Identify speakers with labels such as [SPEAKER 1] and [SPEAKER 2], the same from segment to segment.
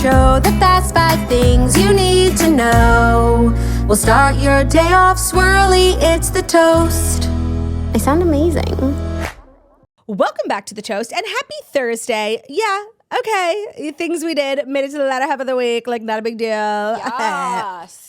[SPEAKER 1] show, the fast 5 things you need to know. We'll start your day off swirly, it's the toast. I sound amazing.
[SPEAKER 2] Welcome back to The Toast, and happy Thursday. Yeah, okay. Things we did, made it to the latter half of the week, like not a big deal.
[SPEAKER 3] Yes.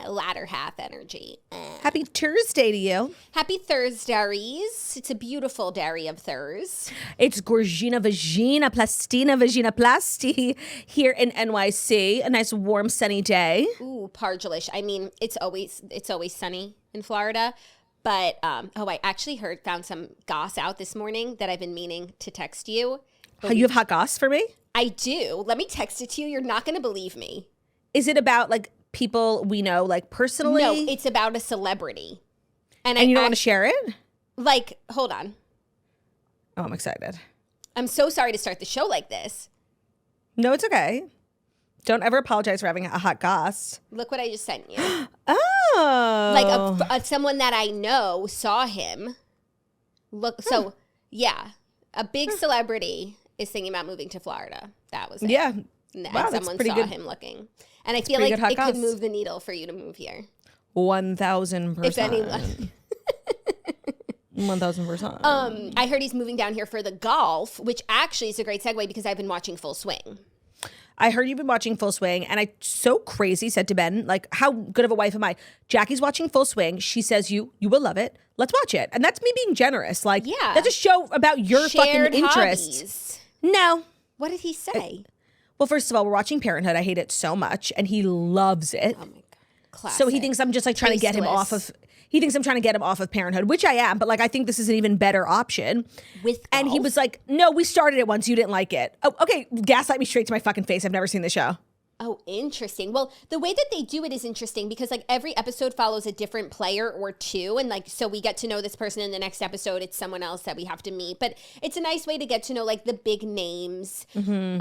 [SPEAKER 2] Latter
[SPEAKER 3] half energy.
[SPEAKER 2] Happy Thursday to you.
[SPEAKER 3] Happy Thursdays. It's a beautiful dairy of Thurs.
[SPEAKER 2] It's Gorgina Vagina Plastina Vagina Plasti here in NYC. A nice warm sunny day.
[SPEAKER 3] Ooh, pargelish. I mean, it's always sunny in Florida. But, I actually found some goss out this morning that I've been meaning to text you.
[SPEAKER 2] You have hot goss for me?
[SPEAKER 3] I do. Let me text it to you. You're not going to believe me.
[SPEAKER 2] Is it about, like, people we know, like, personally?
[SPEAKER 3] No, it's about a celebrity.
[SPEAKER 2] And you don't want to share it?
[SPEAKER 3] Like, hold on.
[SPEAKER 2] Oh, I'm excited. I'm
[SPEAKER 3] so sorry to start the show like this.
[SPEAKER 2] No, it's okay. Don't ever apologize for having a hot goss.
[SPEAKER 3] Look what I just sent you.
[SPEAKER 2] Oh.
[SPEAKER 3] Like, someone that I know saw him. So, yeah. A big celebrity is thinking about moving to Florida. That was it.
[SPEAKER 2] Yeah.
[SPEAKER 3] Wow, someone saw him looking. And I feel like it could move the needle for you to move here.
[SPEAKER 2] 1,000%.
[SPEAKER 3] If anyone.
[SPEAKER 2] 1,000%.
[SPEAKER 3] I heard he's moving down here for the golf, which actually is a great segue because I've been watching Full Swing.
[SPEAKER 2] I heard you've been watching Full Swing, and I so crazy said to Ben, like, how good of a wife am I? Jackie's watching Full Swing. She says you will love it. Let's watch it. And that's me being generous. Like,
[SPEAKER 3] yeah.
[SPEAKER 2] That's a show about your
[SPEAKER 3] Shared
[SPEAKER 2] fucking interests.
[SPEAKER 3] Hobbies.
[SPEAKER 2] No.
[SPEAKER 3] What did he say?
[SPEAKER 2] Well, first of all, we're watching Parenthood. I hate it so much, and he loves it.
[SPEAKER 3] Oh my God. Classic.
[SPEAKER 2] So he thinks I'm just like trying to get him off of. He thinks I'm trying to get him off of Parenthood, which I am. But like, I think this is an even better option.
[SPEAKER 3] With golf?
[SPEAKER 2] And he was like, "No, we started it once. You didn't like it. Oh, okay, gaslight me straight to my fucking face. I've never seen the show."
[SPEAKER 3] Oh, interesting. Well, the way that they do it is interesting because like every episode follows a different player or two. And like, so we get to know this person in the next episode. It's someone else that we have to meet. But it's a nice way to get to know like the big names. Mm-hmm.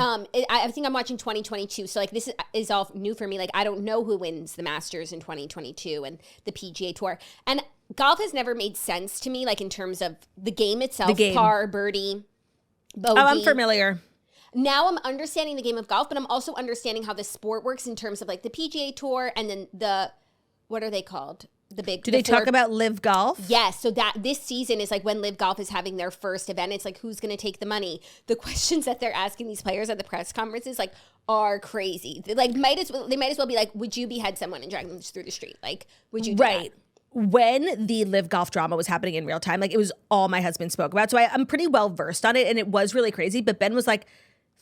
[SPEAKER 3] I think I'm watching 2022. So like this is all new for me. Like I don't know who wins the Masters in 2022 and the PGA Tour. And golf has never made sense to me, like in terms of the game itself, par, birdie, bogey.
[SPEAKER 2] Oh, I'm familiar.
[SPEAKER 3] Now I'm understanding the game of golf, but I'm also understanding how the sport works in terms of like the PGA Tour and then what are they called?
[SPEAKER 2] Do they talk about Live Golf?
[SPEAKER 3] Yes. So that this season is like when Live Golf is having their first event. It's like, who's going to take the money? The questions that they're asking these players at the press conferences like are crazy. They might as well be like, would you behead someone and drag them through the street? Like, would you do that?
[SPEAKER 2] When the Live Golf drama was happening in real time, like it was all my husband spoke about. So I'm pretty well versed on it and it was really crazy. But Ben was like,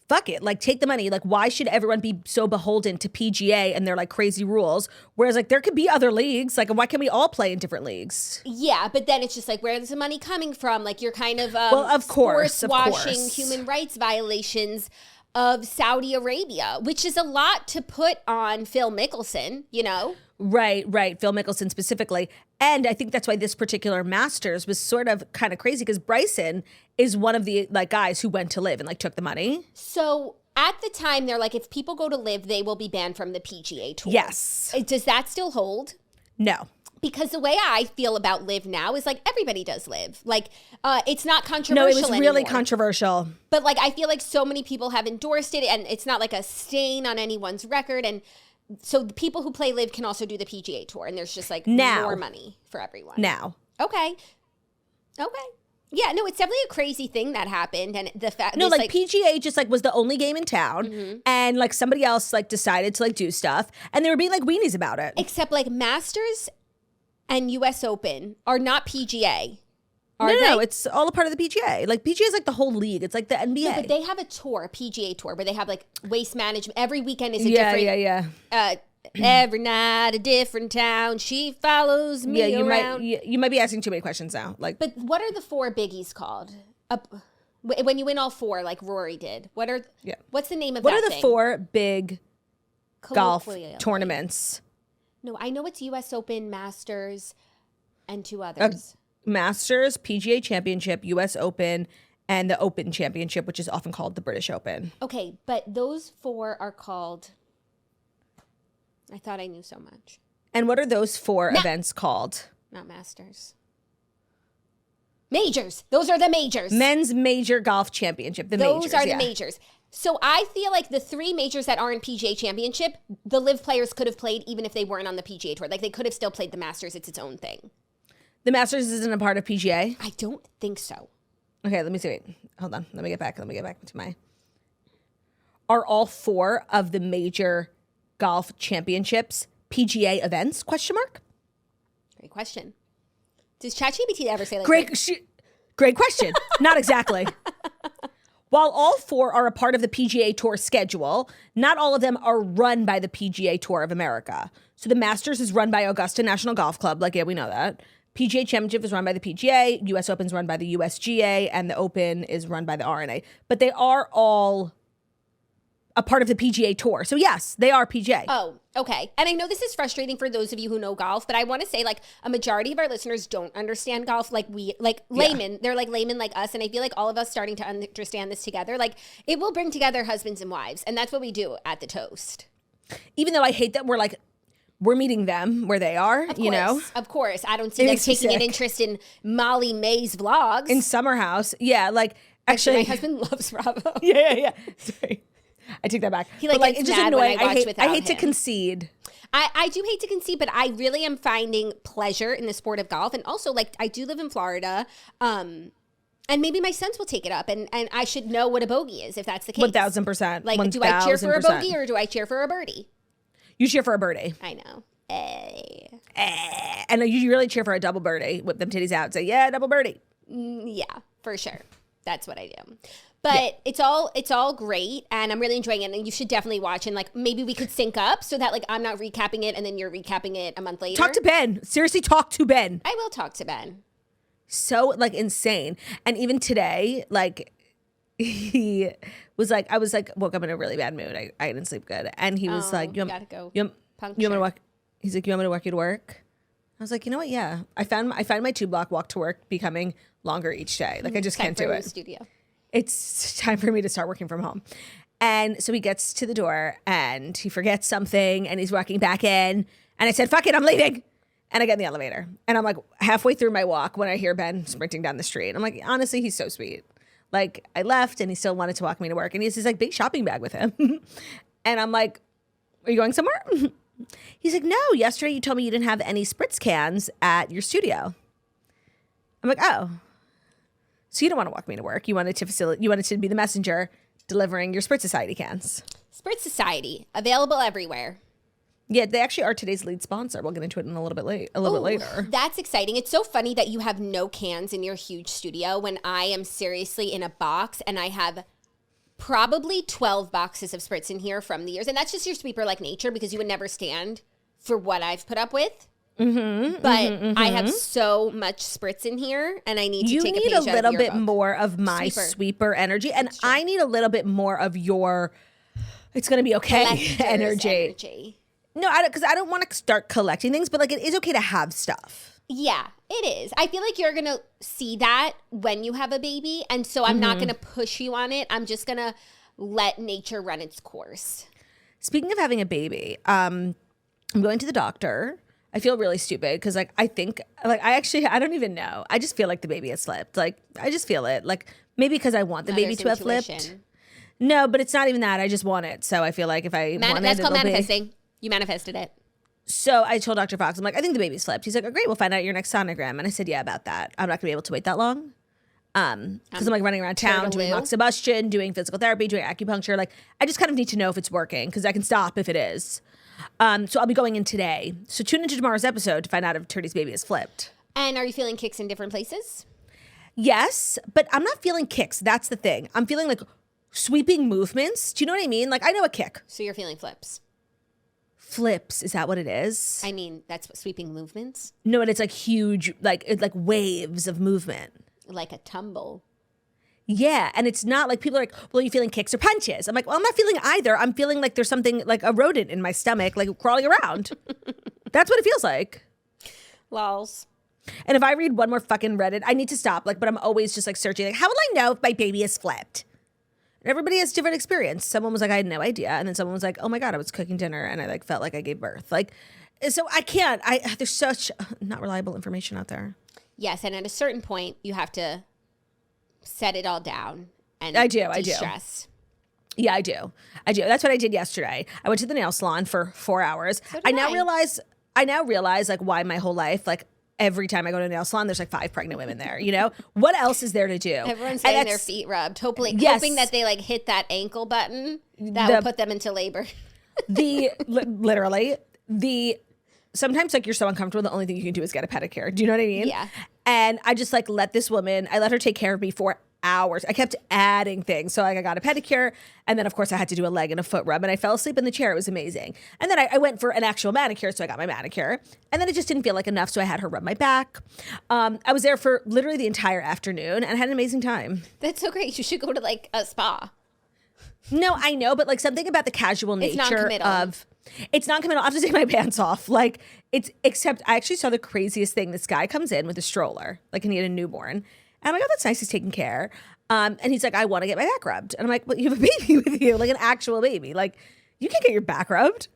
[SPEAKER 2] fuck it, like take the money. Like why should everyone be so beholden to PGA and their like crazy rules? Whereas like there could be other leagues. Like why can't we all play in different leagues?
[SPEAKER 3] Yeah, but then it's just like where's the money coming from? Like you're kind of
[SPEAKER 2] of course,
[SPEAKER 3] sports washing human rights violations of Saudi Arabia, which is a lot to put on Phil Mickelson, you know?
[SPEAKER 2] Right. Phil Mickelson specifically. And I think that's why this particular Masters was sort of kind of crazy because Bryson is one of the like guys who went to Live and like took the money.
[SPEAKER 3] So at the time, they're like, if people go to Live, they will be banned from the PGA Tour.
[SPEAKER 2] Yes.
[SPEAKER 3] Does that still hold?
[SPEAKER 2] No.
[SPEAKER 3] Because the way I feel about Live now is like everybody does Live. Like it's not controversial
[SPEAKER 2] No, it was really
[SPEAKER 3] anymore.
[SPEAKER 2] controversial.
[SPEAKER 3] But like I feel like so many people have endorsed it and it's not like a stain on anyone's record. And so the people who play Live can also do the PGA Tour. And there's just like more money for everyone.
[SPEAKER 2] Now.
[SPEAKER 3] Okay. Yeah, no, it's definitely a crazy thing that happened. And the fact
[SPEAKER 2] No, like PGA just like was the only game in town. Mm-hmm. And like somebody else like decided to like do stuff. And they were being like weenies about it.
[SPEAKER 3] Except like Masters and US Open are not PGA.
[SPEAKER 2] No, it's all a part of the PGA. Like PGA is like the whole league. It's like the NBA.
[SPEAKER 3] No, but they have a tour, a PGA tour, where they have like waste management. Every weekend is a different. Every night a different town. She follows me around.
[SPEAKER 2] You might be asking too many questions now. Like,
[SPEAKER 3] but what are the 4 biggies called? When you win all 4, like Rory did. What's the name of
[SPEAKER 2] what
[SPEAKER 3] that
[SPEAKER 2] are the
[SPEAKER 3] thing?
[SPEAKER 2] 4 big golf tournaments?
[SPEAKER 3] No, I know it's US Open, Masters, and 2 others.
[SPEAKER 2] Masters, PGA Championship, US Open, and the Open Championship, which is often called the British Open.
[SPEAKER 3] Okay, but those 4 are called... I thought I knew so much.
[SPEAKER 2] And what are those 4 events called?
[SPEAKER 3] Not Masters. Majors. Those are the majors.
[SPEAKER 2] Men's Major Golf Championship. Those
[SPEAKER 3] are the majors. So I feel like the 3 majors that aren't PGA Championship, the LIV players could have played even if they weren't on the PGA Tour. Like they could have still played the Masters. It's its own thing.
[SPEAKER 2] The Masters isn't a part of PGA?
[SPEAKER 3] I don't think so.
[SPEAKER 2] Okay, let me see. Wait, hold on. Let me get back to my... Are all 4 of the major golf championships PGA events? Question mark.
[SPEAKER 3] Great question. Does ChatGPT ever say like
[SPEAKER 2] Great question. Not exactly. While all 4 are a part of the PGA Tour schedule, not all of them are run by the PGA Tour of America. So the Masters is run by Augusta National Golf Club. Like, yeah, we know that. PGA Championship is run by the PGA. US Open is run by the USGA. And the Open is run by the RNA. But they are all a part of the PGA Tour. So yes, they are PGA.
[SPEAKER 3] Oh, okay. And I know this is frustrating for those of you who know golf, but I want to say like a majority of our listeners don't understand golf like we, like laymen. Yeah. They're like laymen like us. And I feel like all of us starting to understand this together, like it will bring together husbands and wives. And that's what we do at the Toast.
[SPEAKER 2] Even though I hate that we're meeting them where they are, you know?
[SPEAKER 3] Of course. I don't see them taking an interest in Molly May's vlogs.
[SPEAKER 2] In Summer House. Yeah, like actually.
[SPEAKER 3] My husband loves Bravo.
[SPEAKER 2] Yeah. Sorry. I take that back.
[SPEAKER 3] He like it's just annoying. I hate
[SPEAKER 2] to concede.
[SPEAKER 3] I do hate to concede, but I really am finding pleasure in the sport of golf. And also, like, I do live in Florida. And maybe my sons will take it up. And I should know what a bogey is if that's the case.
[SPEAKER 2] 1,000%.
[SPEAKER 3] Like,
[SPEAKER 2] 1,000%.
[SPEAKER 3] Do I cheer for a bogey or do I cheer for a birdie?
[SPEAKER 2] You cheer for a birdie.
[SPEAKER 3] I know.
[SPEAKER 2] And you really cheer for a double birdie. Whip them titties out and say, yeah, double birdie.
[SPEAKER 3] Yeah, for sure. That's what I do. But it's all great, and I'm really enjoying it, and you should definitely watch, and like maybe we could sync up so that like I'm not recapping it and then you're recapping it a month later.
[SPEAKER 2] Talk to Ben. Seriously, talk to Ben.
[SPEAKER 3] I will talk to Ben.
[SPEAKER 2] So like insane. And even today, like he was like, I was like, woke up in a really bad mood. I didn't sleep good. And he was like, you
[SPEAKER 3] gotta go.
[SPEAKER 2] You want me to walk? He's like, you want me to walk you to work? I was like, you know what? Yeah. I find my 2-block walk to work becoming longer each day. Like I just can't do it.
[SPEAKER 3] Studio.
[SPEAKER 2] It's time for me to start working from home. And so he gets to the door and he forgets something and he's walking back in. And I said, fuck it, I'm leaving. And I get in the elevator. And I'm like halfway through my walk when I hear Ben sprinting down the street. I'm like, honestly, he's so sweet. Like I left and he still wanted to walk me to work. And he has this like big shopping bag with him. And I'm like, are you going somewhere? He's like, no, yesterday you told me you didn't have any spritz cans at your studio. I'm like, oh. So you don't want to walk me to work. You wanted to be the messenger delivering your Spritz Society cans.
[SPEAKER 3] Spritz Society, available everywhere.
[SPEAKER 2] Yeah, they actually are today's lead sponsor. We'll get into it in a little bit later.
[SPEAKER 3] That's exciting. It's so funny that you have no cans in your huge studio when I am seriously in a box and I have probably 12 boxes of Spritz in here from the years. And that's just your sweeper-like nature because you would never stand for what I've put up with. I have so much spritz in here, and I need to take a page out of your book. You need a little bit
[SPEAKER 2] more of my sweeper energy, and I need a little bit more of your "it's going to be okay" energy. No, because I don't want to start collecting things, but like it is okay to have stuff.
[SPEAKER 3] Yeah, it is. I feel like you're going to see that when you have a baby, and so I'm not going to push you on it. I'm just going to let nature run its course.
[SPEAKER 2] Speaking of having a baby, I'm going to the doctor. I feel really stupid because like I think like I don't even know. I just feel like the baby has slipped. Like I just feel it. Like maybe because I want the baby to have flipped. No, but it's not even that. I just want it. So I feel like if I want it,
[SPEAKER 3] that's called manifesting. You manifested it.
[SPEAKER 2] So I told Dr. Fox, I'm like, I think the baby's flipped. He's like, oh great, we'll find out at your next sonogram. And I said, yeah, about that. I'm not gonna be able to wait that long. Because I'm like running around town doing moxibustion, doing physical therapy, doing acupuncture. Like I just kind of need to know if it's working because I can stop if it is. So I'll be going in today. So tune into tomorrow's episode to find out if Turdy's baby is flipped.
[SPEAKER 3] And are you feeling kicks in different places?
[SPEAKER 2] Yes, but I'm not feeling kicks. That's the thing. I'm feeling like sweeping movements. Do you know what I mean? Like I know a kick.
[SPEAKER 3] So you're feeling flips.
[SPEAKER 2] Flips, is that what it is?
[SPEAKER 3] I mean, that's what sweeping movements.
[SPEAKER 2] No, and it's like huge, like it's like waves of movement.
[SPEAKER 3] Like a tumble.
[SPEAKER 2] Yeah, and it's not like people are like, well, are you feeling kicks or punches? I'm like, well, I'm not feeling either. I'm feeling like there's something like a rodent in my stomach, like crawling around. That's what it feels like.
[SPEAKER 3] Lols.
[SPEAKER 2] And if I read one more fucking Reddit, I need to stop. Like, but I'm always just like searching, like, how will I know if my baby is flipped? And everybody has different experience. Someone was like, I had no idea. And then someone was like, oh my God, I was cooking dinner and I like felt like I gave birth. Like, so I can't, there's such not reliable information out there.
[SPEAKER 3] Yes, and at a certain point, you have to set it all down and
[SPEAKER 2] I do.
[SPEAKER 3] de-stress.
[SPEAKER 2] Yeah, I do. That's what I did yesterday. I went to the nail salon for 4 hours.
[SPEAKER 3] So did
[SPEAKER 2] I now realize like why my whole life, like every time I go to a nail salon, there's like 5 pregnant women there, you know? What else is there to do?
[SPEAKER 3] Everyone's getting their feet rubbed, hoping that they like hit that ankle button that will put them into labor.
[SPEAKER 2] Literally, sometimes like you're so uncomfortable, the only thing you can do is get a pedicure. Do you know what I mean?
[SPEAKER 3] Yeah.
[SPEAKER 2] And I just like let her take care of me for hours. I kept adding things. So like I got a pedicure, and then of course I had to do a leg and a foot rub, and I fell asleep in the chair. It was amazing. And then I went for an actual manicure, so I got my manicure, and then it just didn't feel like enough, so I had her rub my back. I was there for literally the entire afternoon and had an amazing time.
[SPEAKER 3] That's so great. You should go to like a spa.
[SPEAKER 2] No, I know, but like something about the casual nature of it's non-committal. I have to take my pants off. Like except I actually saw the craziest thing. This guy comes in with a stroller, like, and he had a newborn. And I'm like, oh, that's nice. He's taking care. And he's like, I want to get my back rubbed. And I'm like, well, you have a baby with you, like an actual baby. Like, you can get your back rubbed.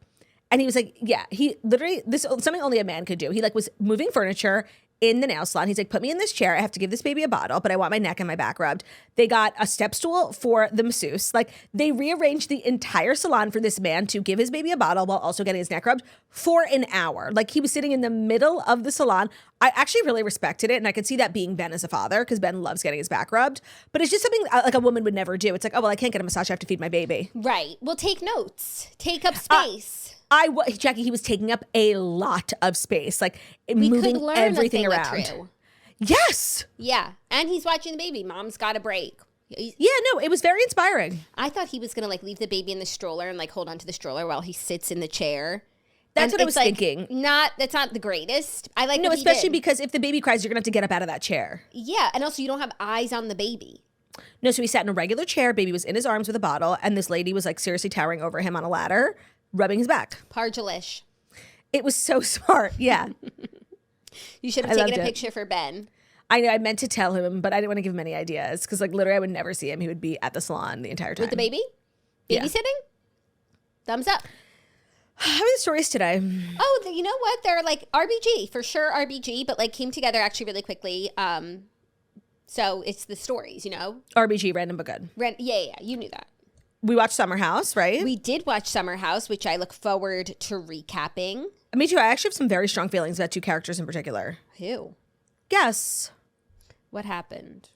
[SPEAKER 2] And he was like, yeah, he literally, this is something only a man could do. He like was moving furniture in the nail salon. He's like, put me in this chair. I have to give this baby a bottle, but I want my neck and my back rubbed. They got a step stool for the masseuse. Like they rearranged the entire salon for this man to give his baby a bottle while also getting his neck rubbed for an hour. Like he was sitting in the middle of the salon. I actually really respected it. And I could see that being Ben as a father, because Ben loves getting his back rubbed. But it's just something like a woman would never do. It's like, oh, well, I can't get a massage. I have to feed my baby.
[SPEAKER 3] Right. Well, take notes. Take up space.
[SPEAKER 2] Jackie, he was taking up a lot of space, like
[SPEAKER 3] we
[SPEAKER 2] moving
[SPEAKER 3] could learn
[SPEAKER 2] everything
[SPEAKER 3] a thing
[SPEAKER 2] around.
[SPEAKER 3] Or two.
[SPEAKER 2] Yes.
[SPEAKER 3] Yeah. And he's watching the baby. Mom's got a break.
[SPEAKER 2] Yeah, no, it was very inspiring.
[SPEAKER 3] I thought he was going to like leave the baby in the stroller and like hold onto the stroller while he sits in the chair.
[SPEAKER 2] That's what I was thinking.
[SPEAKER 3] That's not the greatest. I like
[SPEAKER 2] no, especially because if the baby cries, you're going to have to get up out of that chair.
[SPEAKER 3] Yeah. And also you don't have eyes on the baby.
[SPEAKER 2] No, so he sat in a regular chair. Baby was in his arms with a bottle. And this lady was like seriously towering over him on a ladder, rubbing his back.
[SPEAKER 3] Pargelish.
[SPEAKER 2] It was so smart. Yeah.
[SPEAKER 3] You should have taken a picture for Ben.
[SPEAKER 2] I know. I meant to tell him, but I didn't want to give him any ideas because, like, literally, I would never see him. He would be at the salon the entire time.
[SPEAKER 3] With the baby? Babysitting? Yeah. Thumbs up.
[SPEAKER 2] How are the stories today?
[SPEAKER 3] Oh, you know what? They're like RBG, for sure RBG, but like came together actually really quickly. So it's the stories, you know?
[SPEAKER 2] RBG, random but good.
[SPEAKER 3] Yeah, you knew that.
[SPEAKER 2] We watched Summer House, right?
[SPEAKER 3] We did watch Summer House, which I look forward to recapping.
[SPEAKER 2] Me too. I actually have some very strong feelings about 2 characters in particular.
[SPEAKER 3] Who?
[SPEAKER 2] Guess.
[SPEAKER 3] What happened?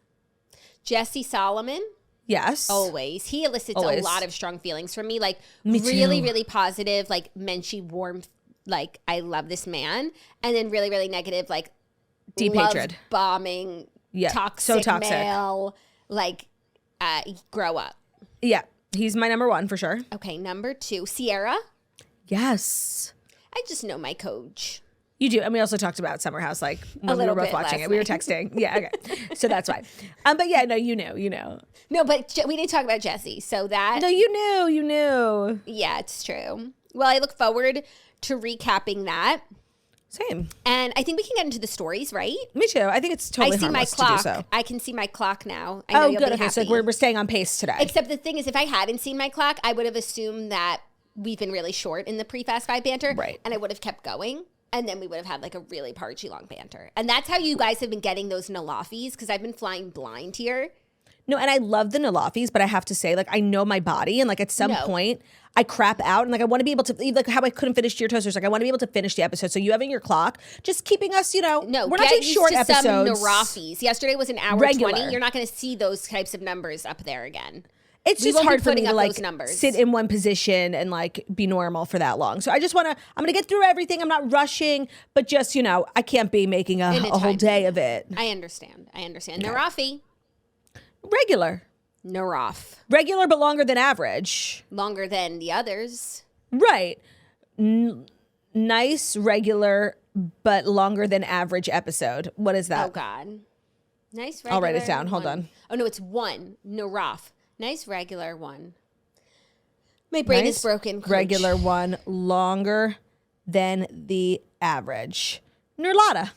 [SPEAKER 3] Jesse Solomon?
[SPEAKER 2] Yes.
[SPEAKER 3] Always. He elicits a lot of strong feelings from me. Like,
[SPEAKER 2] me
[SPEAKER 3] really,
[SPEAKER 2] too.
[SPEAKER 3] really positive, like, menschy warmth, like, I love this man. And then really, really negative, like,
[SPEAKER 2] deep hatred.
[SPEAKER 3] Bombing, toxic male, like, grow up.
[SPEAKER 2] Yeah. He's my number 1 for sure.
[SPEAKER 3] Okay, number 2, Sierra.
[SPEAKER 2] Yes.
[SPEAKER 3] I just know my coach.
[SPEAKER 2] You do. And we also talked about Summer House, like, when we were both watching it. We were texting. Yeah, okay. So that's why. But yeah, no, you know.
[SPEAKER 3] No, but we didn't talk about Jesse, so that...
[SPEAKER 2] No, you knew.
[SPEAKER 3] Yeah, it's true. Well, I look forward to recapping that.
[SPEAKER 2] Same.
[SPEAKER 3] And I think we can get into the stories, right?
[SPEAKER 2] Me too. I think it's totally harmless to do so.
[SPEAKER 3] I can see my clock now. I know you'll
[SPEAKER 2] good.
[SPEAKER 3] Be
[SPEAKER 2] okay,
[SPEAKER 3] happy.
[SPEAKER 2] so we're staying on pace today.
[SPEAKER 3] Except the thing is, if I hadn't seen my clock, I would have assumed that we've been really short in the pre-Fast 5 banter.
[SPEAKER 2] Right.
[SPEAKER 3] And I would have kept going. And then we would have had like a really parchy long banter. And that's how you guys have been getting those Nalafis, because I've been flying blind here.
[SPEAKER 2] No, and I love the Nalafis, but I have to say, like, I know my body, and like at some point I crap out, and like I want to be able to, like how I couldn't finish Dear Toasters, like I want to be able to finish the episode. So you having your clock, just keeping us, we're not doing short episodes.
[SPEAKER 3] Some Narafis. Yesterday was an hour 20. You're not going to see those types of numbers up there again.
[SPEAKER 2] It's just hard for me to like
[SPEAKER 3] numbers.
[SPEAKER 2] sit in one position and like be normal for that long. So I just I'm going to get through everything. I'm not rushing, but just, I can't be making a whole day of it.
[SPEAKER 3] I understand. Okay. Narafi.
[SPEAKER 2] Regular.
[SPEAKER 3] Naraf.
[SPEAKER 2] Regular, but longer than average.
[SPEAKER 3] Longer than the others.
[SPEAKER 2] Right. Nice, regular, but longer than average episode. What is that?
[SPEAKER 3] Oh, God. Nice, regular.
[SPEAKER 2] I'll write it down. Hold on.
[SPEAKER 3] Oh, no, it's 1. Naraf. Nice, regular 1. My brain is broken. Coach.
[SPEAKER 2] Regular 1, longer than the average. Noralta.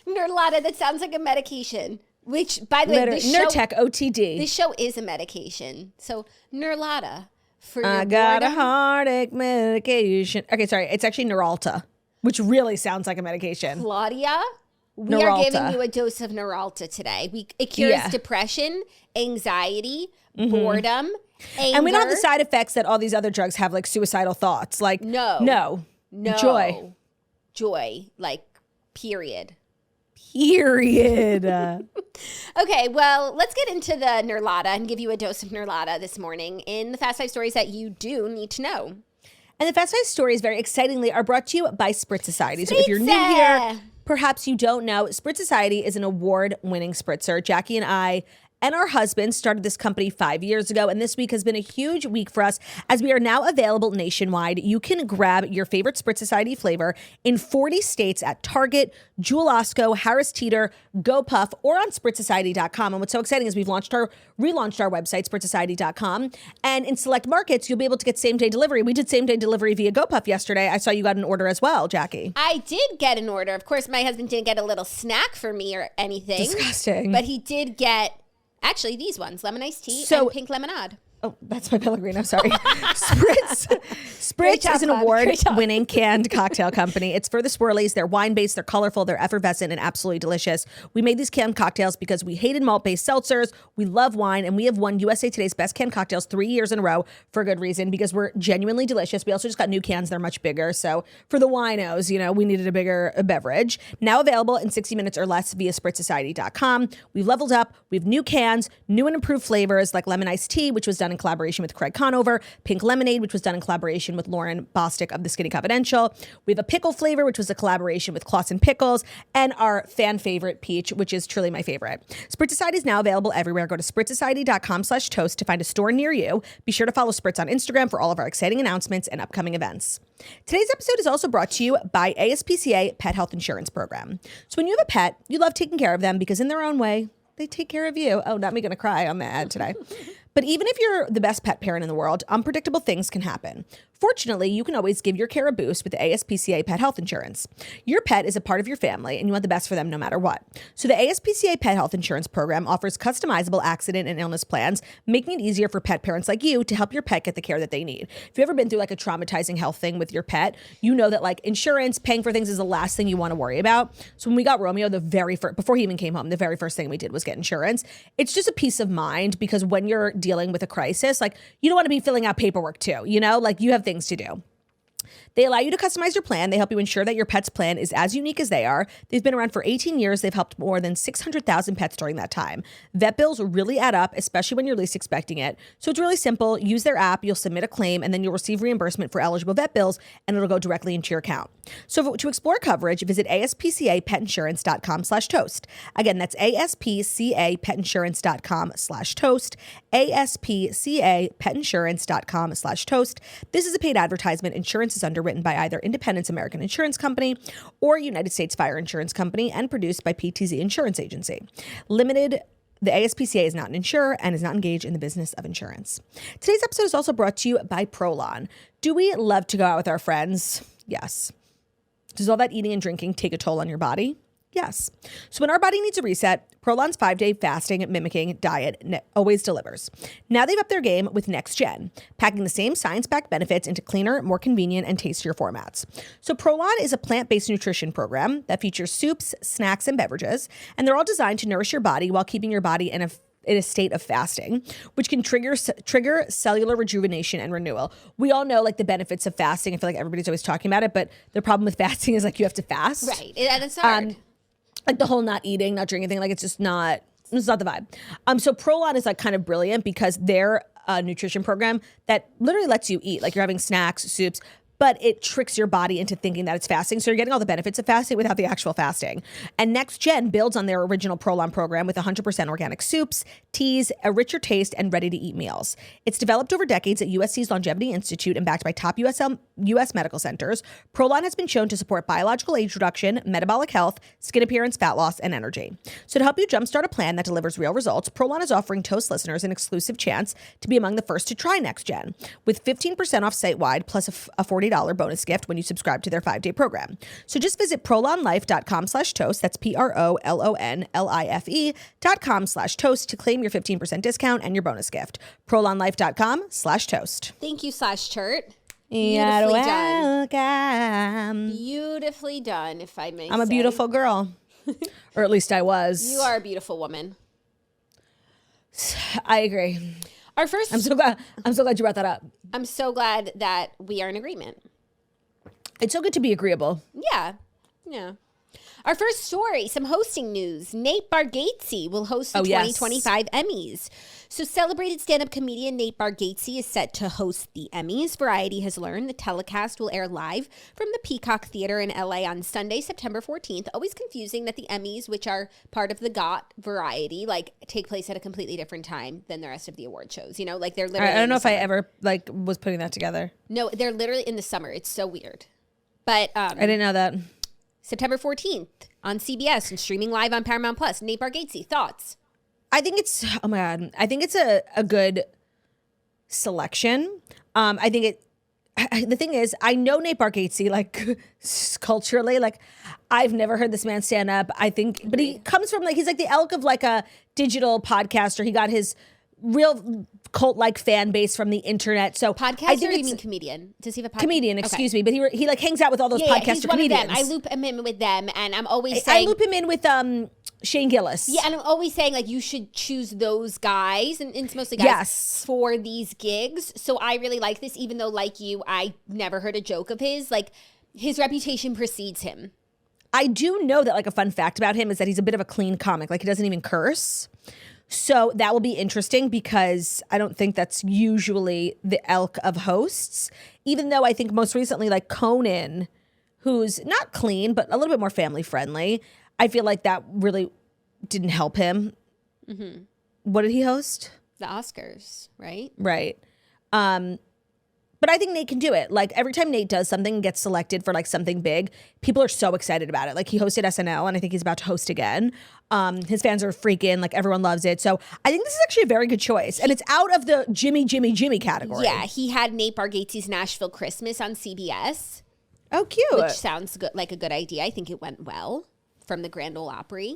[SPEAKER 3] Noralta, that sounds like a medication. Which, by the way,
[SPEAKER 2] Nurtec OTD.
[SPEAKER 3] This show is a medication. So, Noralta.
[SPEAKER 2] I got a heartache medication. Okay, sorry. It's actually Noralta, which really sounds like a medication.
[SPEAKER 3] Claudia, We are giving you a dose of Noralta today. It cures depression, anxiety, boredom, anger.
[SPEAKER 2] And we don't have the side effects that all these other drugs have, like suicidal thoughts. Like, no.
[SPEAKER 3] Joy, like, period.
[SPEAKER 2] Okay,
[SPEAKER 3] well, let's get into the Noralta and give you a dose of Noralta this morning in the Fast 5 stories that you do need to know.
[SPEAKER 2] And the Fast 5 stories, very excitingly, are brought to you by Spritz Society. So if you're new here, perhaps you don't know, Spritz Society is an award-winning spritzer. Jackie and I and our husband started this company 5 years ago, and this week has been a huge week for us as we are now available nationwide. You can grab your favorite Spritz Society flavor in 40 states at Target, Jewel Osco, Harris Teeter, GoPuff, or on SpritzSociety.com. And what's so exciting is we've relaunched our website, SpritzSociety.com, and in select markets, you'll be able to get same-day delivery. We did same-day delivery via GoPuff yesterday. I saw you got an order as well, Jackie.
[SPEAKER 3] I did get an order. Of course, my husband didn't get a little snack for me or anything.
[SPEAKER 2] Disgusting.
[SPEAKER 3] But he did get... Actually, these ones, lemon iced tea and pink lemonade.
[SPEAKER 2] Oh, that's my Pellegrino, sorry. Spritz is an award-winning canned cocktail company. It's for the swirlies. They're wine-based, they're colorful, they're effervescent, and absolutely delicious. We made these canned cocktails because we hated malt-based seltzers, we love wine, and we have won USA Today's Best Canned Cocktails 3 years in a row for good reason, because we're genuinely delicious. We also just got new cans. They're much bigger. So for the winos, we needed a bigger beverage. Now available in 60 minutes or less via SpritzSociety.com. We've leveled up. We have new cans, new and improved flavors like lemon iced tea, which was done in collaboration with Craig Conover, pink lemonade, which was done in collaboration with Lauren Bostic of The Skinny Confidential. We have a pickle flavor, which was a collaboration with Clausen Pickles, and our fan favorite peach, which is truly my favorite. Spritz Society is now available everywhere. Go to SpritzSociety.com/toast to find a store near you. Be sure to follow Spritz on Instagram for all of our exciting announcements and upcoming events. Today's episode is also brought to you by ASPCA Pet Health Insurance Program. So when you have a pet, you love taking care of them because in their own way, they take care of you. Oh, not me gonna cry on the ad today. But even if you're the best pet parent in the world, unpredictable things can happen. Fortunately, you can always give your care a boost with the ASPCA Pet Health Insurance. Your pet is a part of your family, and you want the best for them no matter what. So the ASPCA Pet Health Insurance Program offers customizable accident and illness plans, making it easier for pet parents like you to help your pet get the care that they need. If you've ever been through like a traumatizing health thing with your pet, you know that like insurance, paying for things is the last thing you want to worry about. So when we got Romeo, before he even came home, the very first thing we did was get insurance. It's just a peace of mind because when you're dealing with a crisis, like you don't want to be filling out paperwork too, like you have things to do. They allow you to customize your plan. They help you ensure that your pet's plan is as unique as they are. They've been around for 18 years. They've helped more than 600,000 pets during that time. Vet bills really add up, especially when you're least expecting it. So it's really simple. Use their app. You'll submit a claim, and then you'll receive reimbursement for eligible vet bills, and it'll go directly into your account. So to explore coverage, visit aspcapetinsurance.com/toast. Again, that's aspcapetinsurance.com/toast. aspcapetinsurance.com/toast. This is a paid advertisement. Insurance is underwritten by either Independence American Insurance Company or United States Fire Insurance Company and produced by PTZ Insurance Agency. The ASPCA is not an insurer and is not engaged in the business of insurance. Today's episode is also brought to you by Prolon. Do we love to go out with our friends? Yes. Does all that eating and drinking take a toll on your body? Yes. So when our body needs a reset, Prolon's 5-day fasting mimicking diet always delivers. Now they've upped their game with Next Gen, packing the same science-backed benefits into cleaner, more convenient, and tastier formats. So Prolon is a plant-based nutrition program that features soups, snacks, and beverages, and they're all designed to nourish your body while keeping your body in a state of fasting, which can trigger cellular rejuvenation and renewal. We all know like the benefits of fasting. I feel like everybody's always talking about it, but the problem with fasting is like you have to fast.
[SPEAKER 3] Right. And it's hard.
[SPEAKER 2] Like the whole not eating, not drinking thing, like it's not the vibe. So Prolon is like kind of brilliant because they're a nutrition program that literally lets you eat. Like you're having snacks, soups, but it tricks your body into thinking that it's fasting. So you're getting all the benefits of fasting without the actual fasting. And Next Gen builds on their original Prolon program with 100% organic soups, teas, a richer taste, and ready-to-eat meals. It's developed over decades at USC's Longevity Institute and backed by top U.S. medical centers. Prolon has been shown to support biological age reduction, metabolic health, skin appearance, fat loss, and energy. So to help you jumpstart a plan that delivers real results, Prolon is offering Toast listeners an exclusive chance to be among the first to try Next Gen with 15% off site-wide plus a $40 bonus gift when you subscribe to their 5-day program. So just visit prolonlife.com/toast. That's PROLONLIFE.com/toast to claim your 15% discount and your bonus gift. prolonlife.com/toast.
[SPEAKER 3] Thank you, /chert.
[SPEAKER 2] You're
[SPEAKER 3] Beautifully done.
[SPEAKER 2] welcome.
[SPEAKER 3] Beautifully done, if I may say.
[SPEAKER 2] I'm a beautiful girl. Or at least I was.
[SPEAKER 3] You are a beautiful woman.
[SPEAKER 2] I agree.
[SPEAKER 3] Our first.
[SPEAKER 2] I'm so glad you brought that up.
[SPEAKER 3] I'm so glad that we are in agreement.
[SPEAKER 2] It's so good to be agreeable.
[SPEAKER 3] Yeah. Yeah. Our first story, some hosting news. Nate Bargatze will host the 2025 Emmys. So celebrated stand-up comedian Nate Bargatze is set to host the Emmys. Variety has learned the telecast will air live from the Peacock Theater in LA on Sunday, September 14th. Always confusing that the Emmys, which are part of the GOT Variety, like take place at a completely different time than the rest of the award shows. You know, like they're literally
[SPEAKER 2] I don't know if I ever like was putting that together.
[SPEAKER 3] No, they're literally in the summer. It's so weird. But
[SPEAKER 2] I didn't know that.
[SPEAKER 3] September 14th on CBS and streaming live on Paramount Plus. Nate Bargatze, thoughts?
[SPEAKER 2] I think it's, oh my God, I think it's a good selection. I think the thing is, I know Nate Bargatze, like culturally, like I've never heard this man stand up. I think, but he comes from like, he's like the elk of like a digital podcaster. He got his real cult-like fan base from the internet. So
[SPEAKER 3] Podcaster, or you mean comedian? Does he have a podcast?
[SPEAKER 2] Comedian, excuse me. But he like hangs out with all those podcaster
[SPEAKER 3] he's one
[SPEAKER 2] comedians.
[SPEAKER 3] Of them. I loop him in with them, and I'm always saying
[SPEAKER 2] I loop him in with Shane Gillis.
[SPEAKER 3] Yeah, and I'm always saying like you should choose those guys, and it's mostly guys for these gigs. So I really like this, even though like you, I never heard a joke of his. Like his reputation precedes him.
[SPEAKER 2] I do know that like a fun fact about him is that he's a bit of a clean comic. Like he doesn't even curse. So that will be interesting because I don't think that's usually the elk of hosts, even though I think most recently like Conan, who's not clean, but a little bit more family friendly, I feel like that really didn't help him. Mm-hmm. What did he host?
[SPEAKER 3] The Oscars, right?
[SPEAKER 2] Right. But I think Nate can do it. Like every time Nate does something and gets selected for like something big, people are so excited about it. Like he hosted SNL and I think he's about to host again. His fans are freaking, like everyone loves it. So I think this is actually a very good choice. And it's out of the Jimmy category.
[SPEAKER 3] Yeah, he had Nate Bargatze's Nashville Christmas on CBS.
[SPEAKER 2] Oh, cute.
[SPEAKER 3] Which sounds good, like a good idea. I think it went well from the Grand Ole Opry.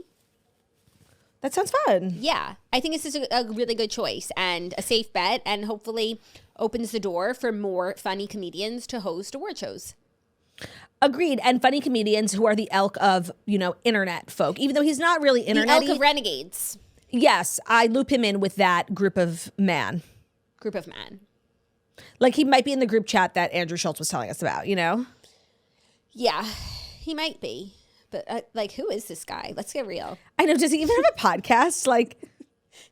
[SPEAKER 2] That sounds fun.
[SPEAKER 3] Yeah, I think this is a really good choice and a safe bet, and hopefully opens the door for more funny comedians to host award shows.
[SPEAKER 2] Agreed. And funny comedians who are the elk of, you know, internet folk, even though he's not really internet.
[SPEAKER 3] The elk of renegades.
[SPEAKER 2] Yes, I loop him in with that group of man. Like he might be in the group chat that Andrew Schultz was telling us about, you know?
[SPEAKER 3] Yeah, he might be. But like, who is this guy? Let's get real.
[SPEAKER 2] I know. Does he even have a podcast? Like,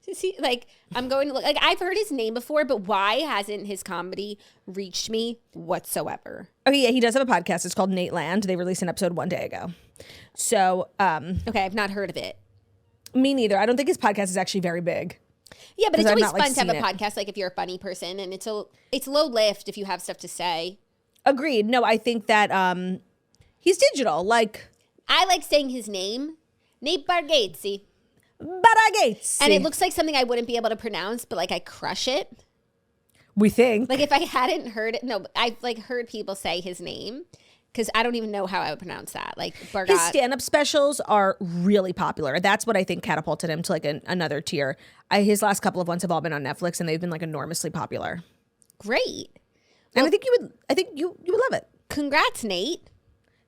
[SPEAKER 3] is he like? I'm going to look. Like, I've heard his name before, but why hasn't his comedy reached me whatsoever?
[SPEAKER 2] Okay, yeah, he does have a podcast. It's called Nate Land. They released an episode one day ago. So,
[SPEAKER 3] okay, I've not heard of it.
[SPEAKER 2] Me neither. I don't think his podcast is actually very big.
[SPEAKER 3] Yeah, but it's always fun to have a
[SPEAKER 2] it.
[SPEAKER 3] podcast. Like if you're a funny person, and it's low lift if you have stuff to say.
[SPEAKER 2] Agreed. No, I think that he's digital. Like.
[SPEAKER 3] I like saying his name, Nate Bargatze.
[SPEAKER 2] And
[SPEAKER 3] it looks like something I wouldn't be able to pronounce, but like I crush it.
[SPEAKER 2] We think.
[SPEAKER 3] Like if I hadn't heard it, no, I've like heard people say his name because I don't even know how I would pronounce that. Like Bargatze.
[SPEAKER 2] His stand-up specials are really popular. That's what I think catapulted him to like another tier. His last couple of ones have all been on Netflix and they've been like enormously popular.
[SPEAKER 3] Great.
[SPEAKER 2] And I think you would love it.
[SPEAKER 3] Congrats, Nate.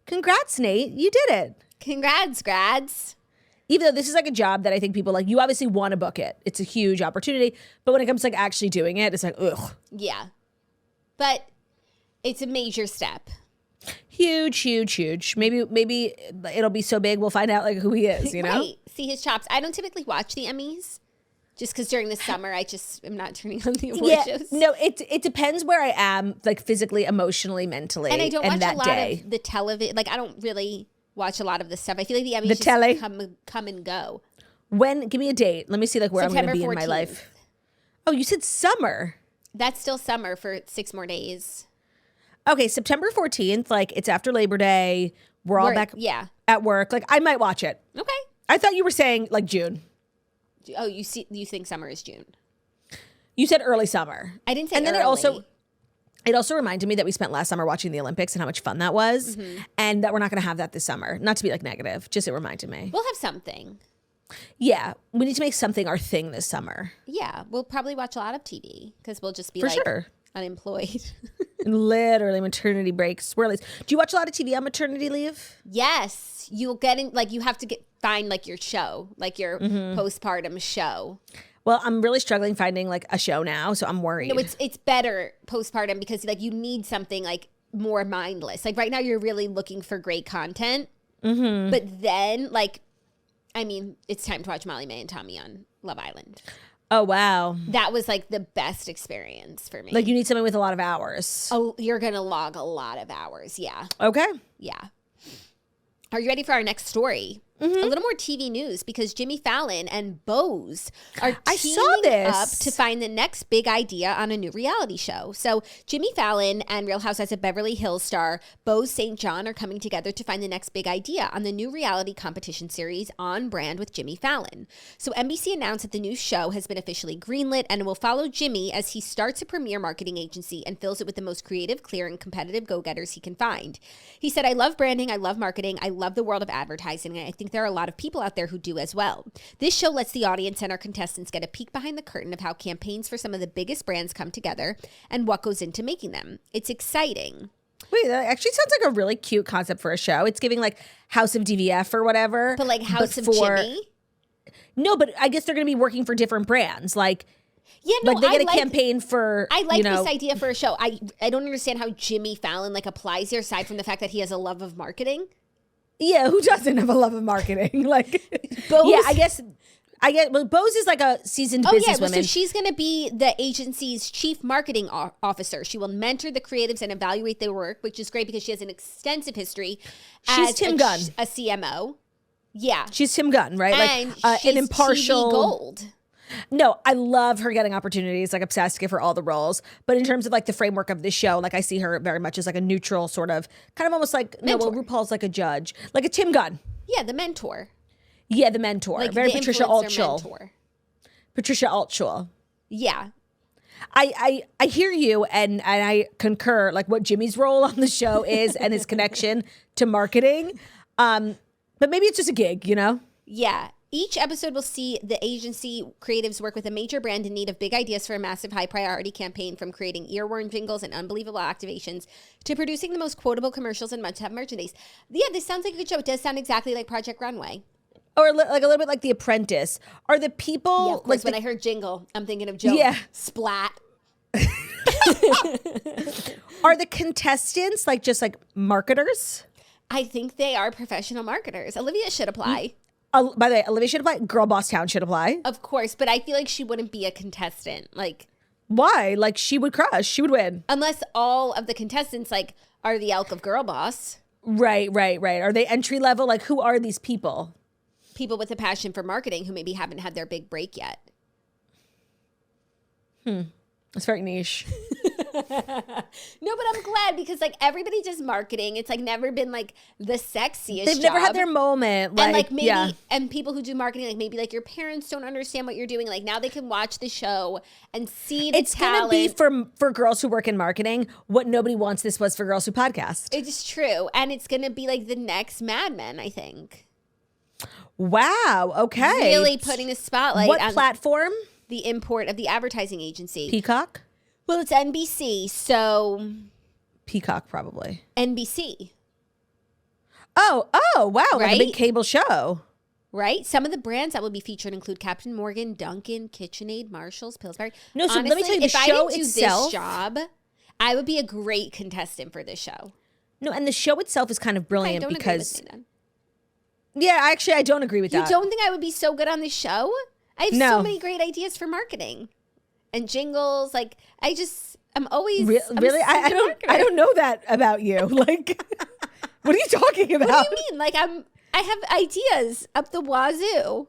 [SPEAKER 2] Congrats, Nate. You did it.
[SPEAKER 3] Congrats, grads.
[SPEAKER 2] Even though this is like a job that I think people like, you obviously want to book it. It's a huge opportunity. But when it comes to like actually doing it, it's like, ugh.
[SPEAKER 3] Yeah. But it's a major step.
[SPEAKER 2] Huge. Maybe it'll be so big we'll find out like who he is, you know?
[SPEAKER 3] Right. See his chops. I don't typically watch the Emmys. Just because during the summer, I just am not turning on the award shows.
[SPEAKER 2] No, it depends where I am, like physically, emotionally, mentally.
[SPEAKER 3] And I don't watch
[SPEAKER 2] that
[SPEAKER 3] a lot
[SPEAKER 2] day.
[SPEAKER 3] of the television. Like, I don't really watch a lot of the stuff. I feel like the Emmys just come and go.
[SPEAKER 2] When? Give me a date. Let me see like where
[SPEAKER 3] September
[SPEAKER 2] I'm going to be
[SPEAKER 3] 14th.
[SPEAKER 2] in my life. Oh, you said summer.
[SPEAKER 3] That's still summer for 6 more days.
[SPEAKER 2] Okay, September 14th. Like, it's after Labor Day. We're all back at work. Like, I might watch it.
[SPEAKER 3] Okay.
[SPEAKER 2] I thought you were saying like June.
[SPEAKER 3] Oh, you think summer is June?
[SPEAKER 2] You said early summer.
[SPEAKER 3] I didn't say
[SPEAKER 2] and
[SPEAKER 3] early.
[SPEAKER 2] Then it also reminded me that we spent last summer watching the Olympics and how much fun that was, and that we're not going to have that this summer. Not to be like negative, just it reminded me.
[SPEAKER 3] We'll have something.
[SPEAKER 2] Yeah, we need to make something our thing this summer.
[SPEAKER 3] Yeah, we'll probably watch a lot of TV because we'll just be
[SPEAKER 2] unemployed. Literally maternity break swirlies. Do you watch a lot of TV on maternity leave?
[SPEAKER 3] Yes, you'll get in. Like you have to find like your show, like your postpartum show.
[SPEAKER 2] Well, I'm really struggling finding like a show now, so I'm worried.
[SPEAKER 3] No, it's better postpartum because like you need something like more mindless. Like right now, you're really looking for great content, but then like, I mean, it's time to watch Molly May and Tommy on Love Island.
[SPEAKER 2] Oh, wow.
[SPEAKER 3] That was like the best experience for me.
[SPEAKER 2] Like you need something with a lot of hours.
[SPEAKER 3] Oh, you're going to log a lot of hours. Yeah.
[SPEAKER 2] Okay.
[SPEAKER 3] Yeah. Are you ready for our next story? A little more TV news because Jimmy Fallon and Boz are teaming up to find the next big idea on a new reality show. So Jimmy Fallon and Real Housewives of Beverly Hills star Boz St. John are coming together to find the next big idea on the new reality competition series On Brand with Jimmy Fallon. So NBC announced that the new show has been officially greenlit and will follow Jimmy as he starts a premier marketing agency and fills it with the most creative, clear, and competitive go-getters he can find. He said, "I love branding, I love marketing, I love the world of advertising, and I think there are a lot of people out there who do as well. This show lets the audience and our contestants get a peek behind the curtain of how campaigns for some of the biggest brands come together and what goes into making them. It's exciting."
[SPEAKER 2] Wait, that actually sounds like a really cute concept for a show. It's giving like House of DVF or whatever.
[SPEAKER 3] But like House of Jimmy?
[SPEAKER 2] No, but I guess they're going to be working for different brands. Like,
[SPEAKER 3] yeah, no,
[SPEAKER 2] like they get a campaign for,
[SPEAKER 3] I like this idea for a show. I don't understand how Jimmy Fallon like applies here aside from the fact that he has a love of marketing.
[SPEAKER 2] Yeah, who doesn't have a love of marketing? Like,
[SPEAKER 3] Boz?
[SPEAKER 2] Yeah, I guess. Well, Boz is like a seasoned businesswoman.
[SPEAKER 3] So she's going to be the agency's chief marketing officer. She will mentor the creatives and evaluate their work, which is great because she has an extensive history.
[SPEAKER 2] She's Tim Gunn,
[SPEAKER 3] a CMO. Yeah,
[SPEAKER 2] she's Tim Gunn, right?
[SPEAKER 3] And
[SPEAKER 2] like
[SPEAKER 3] she's
[SPEAKER 2] an impartial
[SPEAKER 3] TV gold.
[SPEAKER 2] No, I love her getting opportunities, like obsessed to give her all the roles. But in terms of like the framework of this show, like I see her very much as like a neutral sort of, kind of almost like,
[SPEAKER 3] mentor.
[SPEAKER 2] No, well, RuPaul's like a judge, like a Tim Gunn.
[SPEAKER 3] Yeah, the mentor.
[SPEAKER 2] Yeah, the mentor.
[SPEAKER 3] Like
[SPEAKER 2] very
[SPEAKER 3] the
[SPEAKER 2] Patricia Altschul.
[SPEAKER 3] mentor.
[SPEAKER 2] Patricia Altschul.
[SPEAKER 3] Yeah.
[SPEAKER 2] I hear you and I concur like what Jimmy's role on the show is and his connection to marketing. But maybe it's just a gig, you know?
[SPEAKER 3] Yeah. Each episode will see the agency creatives work with a major brand in need of big ideas for a massive high priority campaign, from creating earworm jingles and unbelievable activations to producing the most quotable commercials and must-have merchandise. Yeah, this sounds like a good show. It does sound exactly like Project Runway.
[SPEAKER 2] Or like a little bit like The Apprentice. Are the people...
[SPEAKER 3] Yeah, of course,
[SPEAKER 2] like
[SPEAKER 3] when I heard jingle, I'm thinking of Joe.
[SPEAKER 2] Yeah.
[SPEAKER 3] Splat.
[SPEAKER 2] Are the contestants like just like marketers?
[SPEAKER 3] I think they are professional marketers. Olivia should apply.
[SPEAKER 2] By the way, Olivia should apply. Girl Boss Town should apply.
[SPEAKER 3] Of course, but I feel like she wouldn't be a contestant. Like,
[SPEAKER 2] why? Like she would crush. She would win.
[SPEAKER 3] Unless all of the contestants like are the elk of Girl Boss.
[SPEAKER 2] Right. Are they entry level? Like who are these people?
[SPEAKER 3] People with a passion for marketing who maybe haven't had their big break yet.
[SPEAKER 2] It's very niche.
[SPEAKER 3] No, but I'm glad because like everybody does marketing. It's like never been like the sexiest
[SPEAKER 2] They've never had their moment.
[SPEAKER 3] And like maybe, and people who do marketing, like maybe like your parents don't understand what you're doing. Like now they can watch the show and see the talent.
[SPEAKER 2] It's going to be for girls who work in marketing what nobody wants this was for girls who podcast.
[SPEAKER 3] It's true. And it's going to be like the next Mad Men, I think.
[SPEAKER 2] Wow. Okay.
[SPEAKER 3] Really putting a spotlight
[SPEAKER 2] on...
[SPEAKER 3] What
[SPEAKER 2] platform?
[SPEAKER 3] The import of the advertising agency.
[SPEAKER 2] Peacock?
[SPEAKER 3] Well, it's NBC, so...
[SPEAKER 2] Peacock, probably.
[SPEAKER 3] NBC.
[SPEAKER 2] Oh, wow.
[SPEAKER 3] Right?
[SPEAKER 2] Like a big cable show.
[SPEAKER 3] Right? Some of the brands that will be featured include Captain Morgan, Dunkin', KitchenAid, Marshalls, Pillsbury.
[SPEAKER 2] No, so
[SPEAKER 3] honestly,
[SPEAKER 2] let me tell you, the show
[SPEAKER 3] if I didn't do
[SPEAKER 2] itself...
[SPEAKER 3] this job, I would be a great contestant for this show.
[SPEAKER 2] No, and the show itself is kind of brilliant
[SPEAKER 3] don't
[SPEAKER 2] because...
[SPEAKER 3] agree with me, then.
[SPEAKER 2] Yeah, actually, I don't agree with that.
[SPEAKER 3] You don't think I would be so good on this show? I have so many great ideas for marketing and jingles. Like I'm always
[SPEAKER 2] really. I don't know that about you. Like, what are you talking about?
[SPEAKER 3] What do you mean? Like I have ideas up the wazoo.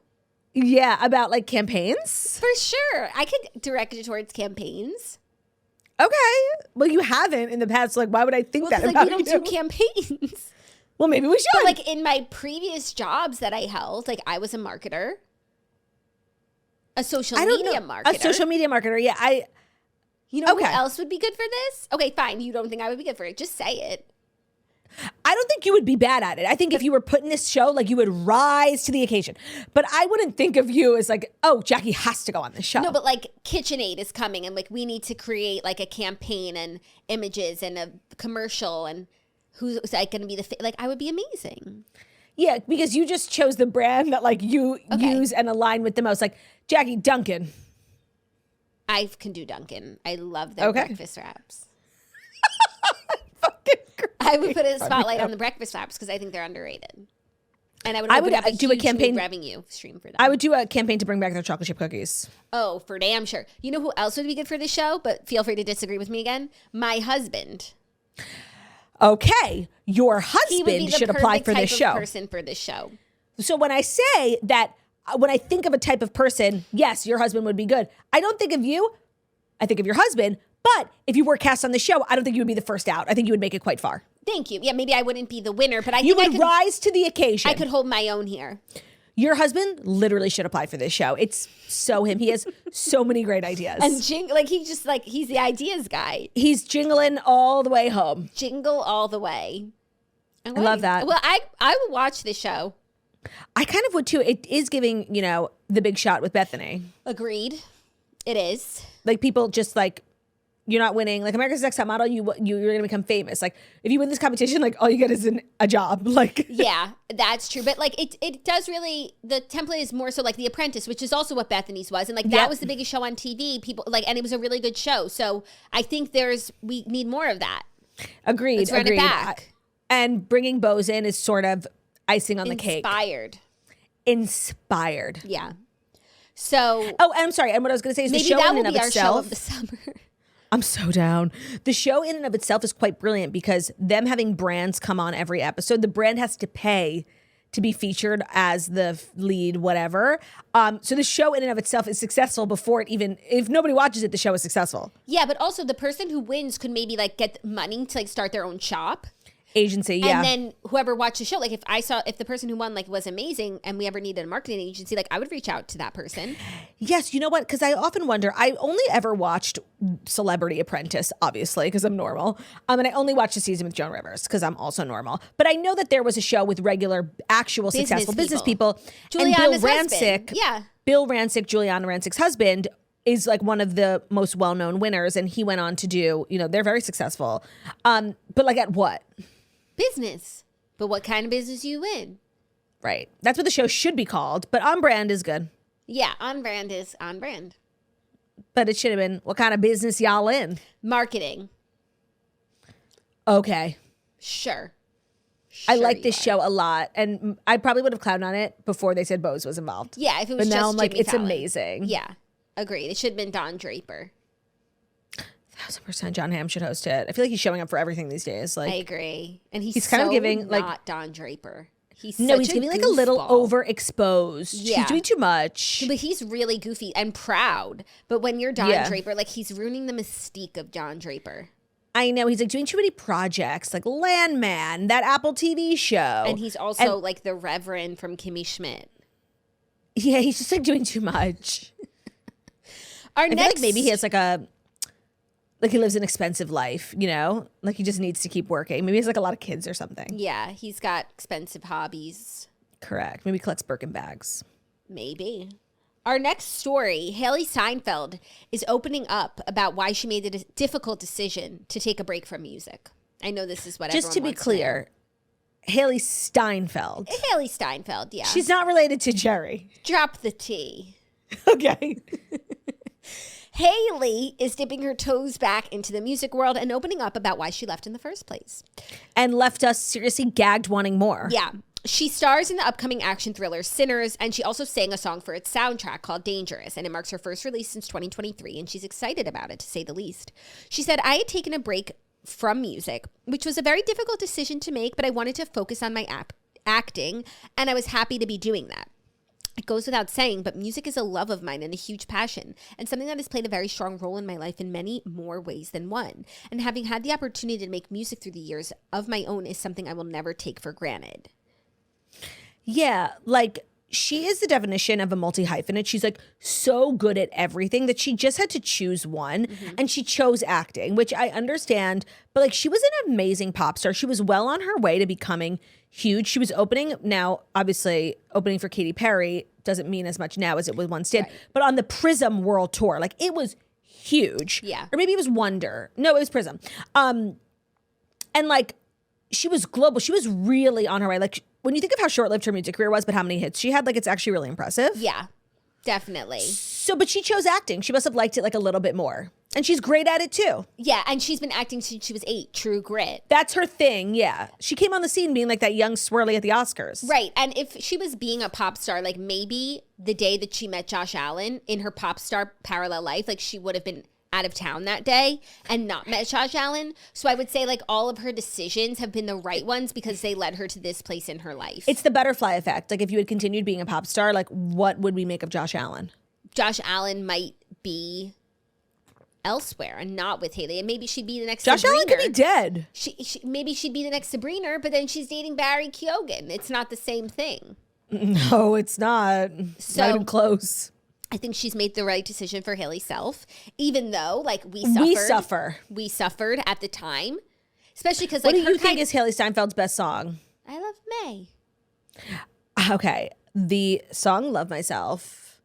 [SPEAKER 2] Yeah, about like campaigns.
[SPEAKER 3] For sure, I could direct you towards campaigns.
[SPEAKER 2] Okay, well, you haven't in the past. So like, why would I think that about
[SPEAKER 3] you? We don't do campaigns.
[SPEAKER 2] Well, maybe we should.
[SPEAKER 3] But like in my previous jobs that I held, like I was a marketer. A social media marketer.
[SPEAKER 2] A social media marketer, yeah.
[SPEAKER 3] You know who else would be good for this? Okay, fine. You don't think I would be good for it. Just say it.
[SPEAKER 2] I don't think you would be bad at it. I think if you were put in this show, like you would rise to the occasion. But I wouldn't think of you as like, oh, Jackie has to go on this show.
[SPEAKER 3] No, but like KitchenAid is coming and like we need to create like a campaign and images and a commercial and who's like going to be like I would be amazing.
[SPEAKER 2] Yeah, because you just chose the brand that like you use and align with the most. Like Jackie, Duncan.
[SPEAKER 3] I can do Duncan. I love their breakfast wraps. I would put a spotlight on the breakfast wraps because I think they're underrated. And I would
[SPEAKER 2] do a campaign
[SPEAKER 3] revenue stream for them.
[SPEAKER 2] I would do a campaign to bring back their chocolate chip cookies.
[SPEAKER 3] Oh, for damn sure. You know who else would be good for this show? But feel free to disagree with me again. My husband.
[SPEAKER 2] Okay, your
[SPEAKER 3] He would be
[SPEAKER 2] husband
[SPEAKER 3] the
[SPEAKER 2] should apply for this
[SPEAKER 3] perfect type
[SPEAKER 2] show.
[SPEAKER 3] of person for this show.
[SPEAKER 2] So when I say that, when I think of a type of person, yes, your husband would be good. I don't think of you. I think of your husband. But if you were cast on the show, I don't think you would be the first out. I think you would make it quite far.
[SPEAKER 3] Thank you. Yeah, maybe I wouldn't be the winner, but
[SPEAKER 2] You would rise to the occasion.
[SPEAKER 3] I could hold my own here.
[SPEAKER 2] Your husband literally should apply for this show. It's so him. He has so many great ideas.
[SPEAKER 3] And he's the ideas guy.
[SPEAKER 2] He's jingling all the way home.
[SPEAKER 3] Jingle all the way.
[SPEAKER 2] I love that.
[SPEAKER 3] Well, I will watch the show.
[SPEAKER 2] I kind of would too. It is giving, the big shot with Bethany.
[SPEAKER 3] Agreed. It is.
[SPEAKER 2] Like people just like, you're not winning. Like America's Next Top Model, you're going to become famous. Like if you win this competition, like all you get is a job. Like
[SPEAKER 3] yeah, that's true. But like it does really, the template is more so like The Apprentice, which is also what Bethany's was. And like that was the biggest show on TV. People and it was a really good show. So I think we need more of that.
[SPEAKER 2] Agreed.
[SPEAKER 3] Let's run it back.
[SPEAKER 2] And bringing Boz in is sort of icing on the cake. Inspired.
[SPEAKER 3] Yeah. So.
[SPEAKER 2] Oh, I'm sorry. And what I was going to say is the show in and of itself.
[SPEAKER 3] Show of the summer.
[SPEAKER 2] I'm so down. The show in and of itself is quite brilliant because them having brands come on every episode, the brand has to pay to be featured as the lead, whatever. So the show in and of itself is successful before it even, if nobody watches it, the show is successful.
[SPEAKER 3] Yeah, but also the person who wins could maybe like get money to like start their own shop.
[SPEAKER 2] Agency, yeah.
[SPEAKER 3] And then whoever watched the show, like if the person who won like was amazing and we ever needed a marketing agency, like I would reach out to that person.
[SPEAKER 2] Yes, you know what? Because I often wonder, I only ever watched Celebrity Apprentice, obviously, because I'm normal. And I only watched a season with Joan Rivers because I'm also normal. But I know that there was a show with regular, actual successful business people.
[SPEAKER 3] Juliana's
[SPEAKER 2] and Bill Rancic,
[SPEAKER 3] husband. Yeah.
[SPEAKER 2] Bill Rancic, Juliana Rancic's husband, is like one of the most well-known winners. And he went on to do, they're very successful. But like at what?
[SPEAKER 3] Business. But what kind of business you in?
[SPEAKER 2] Right. That's what the show should be called. But On Brand is good.
[SPEAKER 3] Yeah, On Brand is On Brand.
[SPEAKER 2] But it should have been, what kind of business y'all in?
[SPEAKER 3] Marketing.
[SPEAKER 2] Okay.
[SPEAKER 3] Sure
[SPEAKER 2] I like this show a lot. And I probably would have clowned on it before they said Boz was involved.
[SPEAKER 3] Yeah, if it was
[SPEAKER 2] but
[SPEAKER 3] just
[SPEAKER 2] now I'm like,
[SPEAKER 3] Jimmy
[SPEAKER 2] it's
[SPEAKER 3] Fallon.
[SPEAKER 2] amazing.
[SPEAKER 3] Yeah, agreed. It should have been Don Draper.
[SPEAKER 2] 1000% John Hamm should host it. I feel like he's showing up for everything these days. Like
[SPEAKER 3] I agree. And he's
[SPEAKER 2] kind of
[SPEAKER 3] so
[SPEAKER 2] giving like
[SPEAKER 3] not Don Draper. He's
[SPEAKER 2] giving like a little overexposed.
[SPEAKER 3] Yeah.
[SPEAKER 2] He's doing too much.
[SPEAKER 3] But he's really goofy and proud. But when you're Don Draper, like he's ruining the mystique of Don Draper.
[SPEAKER 2] I know. He's like doing too many projects, like Landman, that Apple TV show.
[SPEAKER 3] And he's also like the Reverend from Kimmy Schmidt.
[SPEAKER 2] Yeah, he's just like doing too much.
[SPEAKER 3] I feel
[SPEAKER 2] like maybe he has like he lives an expensive life, like he just needs to keep working. Maybe he has like a lot of kids or something.
[SPEAKER 3] Yeah, he's got expensive hobbies.
[SPEAKER 2] Correct. Maybe he collects Birkin bags.
[SPEAKER 3] Maybe. Our next story, Hailee Steinfeld is opening up about why she made the difficult decision to take a break from music. I know this is what
[SPEAKER 2] just to be clear, Hailee Steinfeld.
[SPEAKER 3] Hailee Steinfeld, yeah.
[SPEAKER 2] She's not related to Jerry.
[SPEAKER 3] Drop the T.
[SPEAKER 2] Okay.
[SPEAKER 3] Hailee is dipping her toes back into the music world and opening up about why she left in the first place.
[SPEAKER 2] And left us seriously gagged wanting more.
[SPEAKER 3] Yeah. She stars in the upcoming action thriller Sinners, and she also sang a song for its soundtrack called Dangerous, and it marks her first release since 2023, and she's excited about it, to say the least. She said, I had taken a break from music, which was a very difficult decision to make, but I wanted to focus on my acting, and I was happy to be doing that. It goes without saying, but music is a love of mine and a huge passion, and something that has played a very strong role in my life in many more ways than one. And having had the opportunity to make music through the years of my own is something I will never take for granted.
[SPEAKER 2] Yeah, like she is the definition of a multi-hyphenate. She's like so good at everything that she just had to choose one, and she chose acting, which I understand, but like she was an amazing pop star. She was well on her way to becoming huge. She was opening, now obviously opening for Katy Perry doesn't mean as much now as it was once did, but on the Prism World Tour, like it was huge.
[SPEAKER 3] Yeah.
[SPEAKER 2] Or maybe it was Wonder. No, it was Prism. And like she was global. She was really on her way. Like when you think of how short-lived her music career was, but how many hits she had, like it's actually really impressive.
[SPEAKER 3] Yeah, definitely.
[SPEAKER 2] So, but she chose acting. She must have liked it like a little bit more. And she's great at it too.
[SPEAKER 3] Yeah, and she's been acting since she was 8, True Grit.
[SPEAKER 2] That's her thing, yeah. She came on the scene being like that young swirly at the Oscars.
[SPEAKER 3] Right, and if she was being a pop star, like maybe the day that she met Josh Allen in her pop star parallel life, like she would have been out of town that day and not met Josh Allen. So I would say like all of her decisions have been the right ones because they led her to this place in her life.
[SPEAKER 2] It's the butterfly effect. Like if you had continued being a pop star, like what would we make of Josh Allen?
[SPEAKER 3] Josh Allen might be elsewhere and not with Hailee, and maybe she'd be the next
[SPEAKER 2] Josh
[SPEAKER 3] Sabrina.
[SPEAKER 2] Allen could be dead.
[SPEAKER 3] Maybe she'd be the next Sabrina, but then she's dating Barry Keoghan. It's not the same thing.
[SPEAKER 2] No, it's not. Not even close.
[SPEAKER 3] I think she's made the right decision for Hailee self, even though like we suffered at the time, especially because like
[SPEAKER 2] what do you think is Hailee Steinfeld's best song?
[SPEAKER 3] I Love May.
[SPEAKER 2] Okay, the song "Love Myself"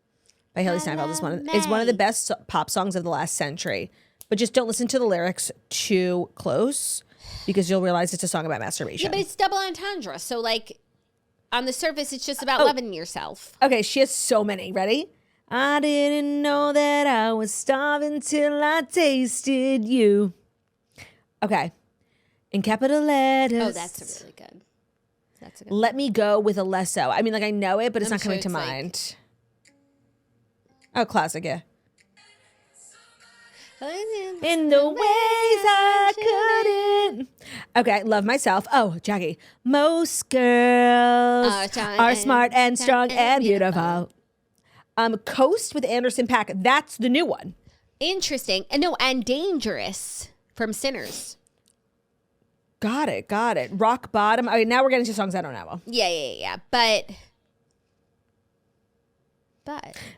[SPEAKER 2] by Hailee Steinfeld is one of the best pop songs of the last century. But just don't listen to the lyrics too close because you'll realize it's a song about masturbation.
[SPEAKER 3] Yeah, but it's double entendre. So like on the surface, it's just about loving yourself.
[SPEAKER 2] Okay, she has so many. Ready? I didn't know that I was starving till I tasted you. Okay. In capital letters.
[SPEAKER 3] Oh, that's a really good. That's a good.
[SPEAKER 2] Let me go with a lesso. I mean, like I know it, but it's
[SPEAKER 3] I'm
[SPEAKER 2] not coming to
[SPEAKER 3] sure it's
[SPEAKER 2] mind. Oh, classic, yeah. In the ways I couldn't. Okay, Love Myself. Oh, Jackie. Most girls are smart and strong and beautiful. Coast with Anderson .Paak. That's the new one.
[SPEAKER 3] Interesting. And Dangerous from Sinners.
[SPEAKER 2] Got it. Rock Bottom. Okay, now we're getting to songs I don't know.
[SPEAKER 3] Yeah. But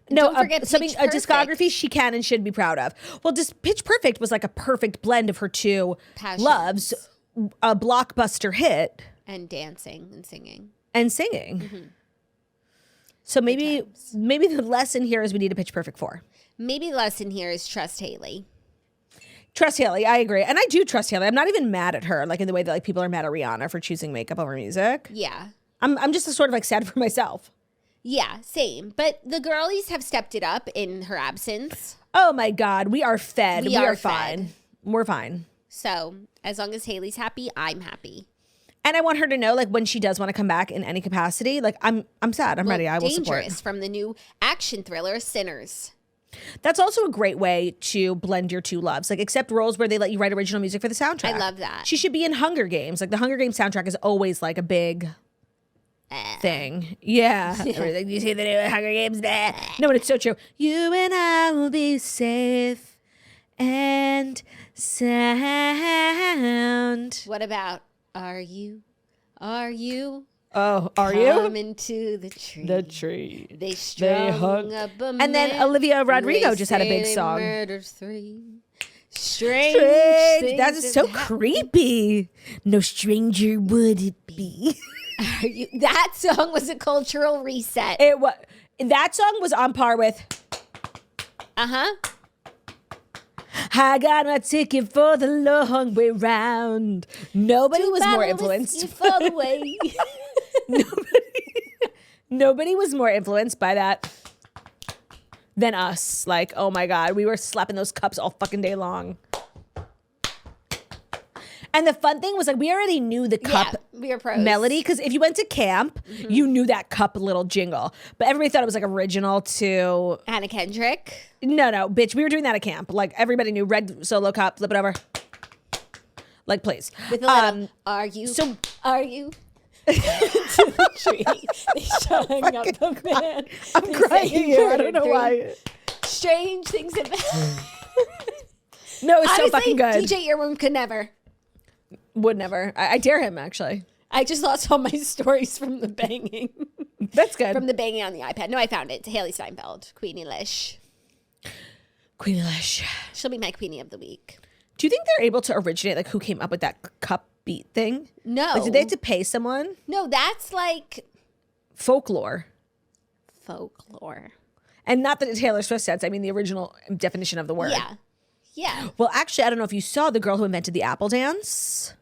[SPEAKER 2] no,
[SPEAKER 3] don't forget
[SPEAKER 2] something
[SPEAKER 3] Pitch
[SPEAKER 2] a
[SPEAKER 3] Perfect.
[SPEAKER 2] discography she can and should be proud of. Well, just Pitch Perfect was like a perfect blend of her two
[SPEAKER 3] Passions.
[SPEAKER 2] loves, a blockbuster hit,
[SPEAKER 3] And dancing and singing.
[SPEAKER 2] Mm-hmm. So maybe the lesson here is we need a Pitch Perfect 4.
[SPEAKER 3] Maybe the lesson here is trust Hailee.
[SPEAKER 2] Trust Hailee, I agree. And I do trust Hailee. I'm not even mad at her, like in the way that like people are mad at Rihanna for choosing makeup over music.
[SPEAKER 3] Yeah.
[SPEAKER 2] I'm just sort of like sad for myself.
[SPEAKER 3] Yeah, same. But the girlies have stepped it up in her absence.
[SPEAKER 2] Oh my God, we are fed. We are
[SPEAKER 3] fed.
[SPEAKER 2] fine. We're fine.
[SPEAKER 3] So as long as Hailee's happy, I'm happy.
[SPEAKER 2] And I want her to know, like, when she does want to come back in any capacity, like, I'm sad. I'm ready. I will support.
[SPEAKER 3] Dangerous from the new action thriller Sinners.
[SPEAKER 2] That's also a great way to blend your two loves. Like, accept roles where they let you write original music for the soundtrack.
[SPEAKER 3] I love that.
[SPEAKER 2] She should be in Hunger Games. Like, the Hunger Games soundtrack is always, like, a big thing. Yeah. Like, you see the new Hunger Games? Nah. No, but it's so true. You and I will be safe and sound.
[SPEAKER 3] What about Are You?
[SPEAKER 2] Oh, are you?
[SPEAKER 3] Coming to the tree.
[SPEAKER 2] The tree.
[SPEAKER 3] They strung up a man.
[SPEAKER 2] And then Olivia Rodrigo
[SPEAKER 3] They
[SPEAKER 2] just had a big
[SPEAKER 3] say
[SPEAKER 2] song.
[SPEAKER 3] Murdered 3. Strange. things
[SPEAKER 2] That is so
[SPEAKER 3] have happened.
[SPEAKER 2] creepy. No stranger would it be.
[SPEAKER 3] That song was a cultural reset.
[SPEAKER 2] It was. That song was on par with.
[SPEAKER 3] Uh-huh.
[SPEAKER 2] I got my ticket for the long way round. Nobody was more
[SPEAKER 3] Battle
[SPEAKER 2] influenced.
[SPEAKER 3] with you for the way.
[SPEAKER 2] Nobody was more influenced by that than us. Like, oh my God, we were slapping those cups all fucking day long. And the fun thing was, like, we already knew the cup
[SPEAKER 3] we were pros.
[SPEAKER 2] melody, because if you went to camp, you knew that cup little jingle. But everybody thought it was like original to
[SPEAKER 3] Anna Kendrick.
[SPEAKER 2] No, bitch. We were doing that at camp. Like, everybody knew red solo cup, flip it over. Like, please.
[SPEAKER 3] With a little, are you?
[SPEAKER 2] So,
[SPEAKER 3] are you? to the tree. They strung up a man.
[SPEAKER 2] I'm crying here. I don't know why.
[SPEAKER 3] Strange things have happened.
[SPEAKER 2] No, it's so
[SPEAKER 3] Honestly,
[SPEAKER 2] fucking good.
[SPEAKER 3] DJ Earworm could never.
[SPEAKER 2] Would never. I dare him, actually.
[SPEAKER 3] I just lost all my stories from the banging.
[SPEAKER 2] That's good.
[SPEAKER 3] From the banging on the iPad. No, I found it. It's Hailee Steinfeld, Queenie Lish.
[SPEAKER 2] Queenie Lish.
[SPEAKER 3] She'll be my Queenie of the Week.
[SPEAKER 2] Do you think they're able to originate like who came up with that cup beat thing?
[SPEAKER 3] No.
[SPEAKER 2] Like, did they have to pay someone?
[SPEAKER 3] No, that's like
[SPEAKER 2] Folklore. And not that it Taylor Swift sense. I mean the original definition of the word.
[SPEAKER 3] Yeah. Yeah.
[SPEAKER 2] Well, actually, I don't know if you saw the girl who invented the apple dance.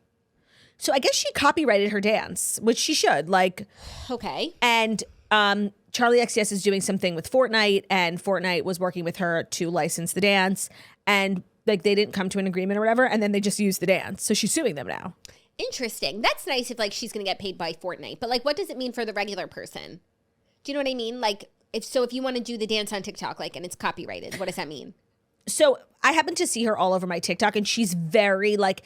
[SPEAKER 2] So I guess she copyrighted her dance, which she should. Like,
[SPEAKER 3] okay.
[SPEAKER 2] And Charlie XCX is doing something with Fortnite, and Fortnite was working with her to license the dance, and like they didn't come to an agreement or whatever, and then they just used the dance. So she's suing them now.
[SPEAKER 3] Interesting. That's nice if like she's gonna get paid by Fortnite, but like, what does it mean for the regular person? Do you know what I mean? Like, if you want to do the dance on TikTok, like, and it's copyrighted, what does that mean?
[SPEAKER 2] So I happen to see her all over my TikTok, and she's very like,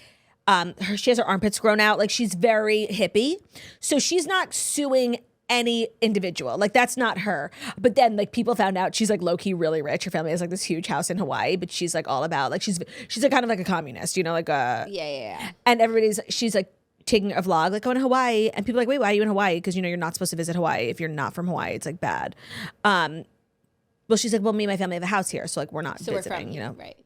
[SPEAKER 2] she has her armpits grown out. Like she's very hippie. So she's not suing any individual. Like that's not her. But then like people found out she's like low key really rich. Her family has like this huge house in Hawaii, but she's like all about like, she's like kind of like a communist, you know, like
[SPEAKER 3] yeah.
[SPEAKER 2] And she's like taking a vlog, like going to Hawaii. And people are like, wait, why are you in Hawaii? Because you know, you're not supposed to visit Hawaii. If you're not from Hawaii, it's like bad. Well, she's like, well, me and my family have a house here. So like, we're not visiting,
[SPEAKER 3] we're from
[SPEAKER 2] you know?
[SPEAKER 3] Right.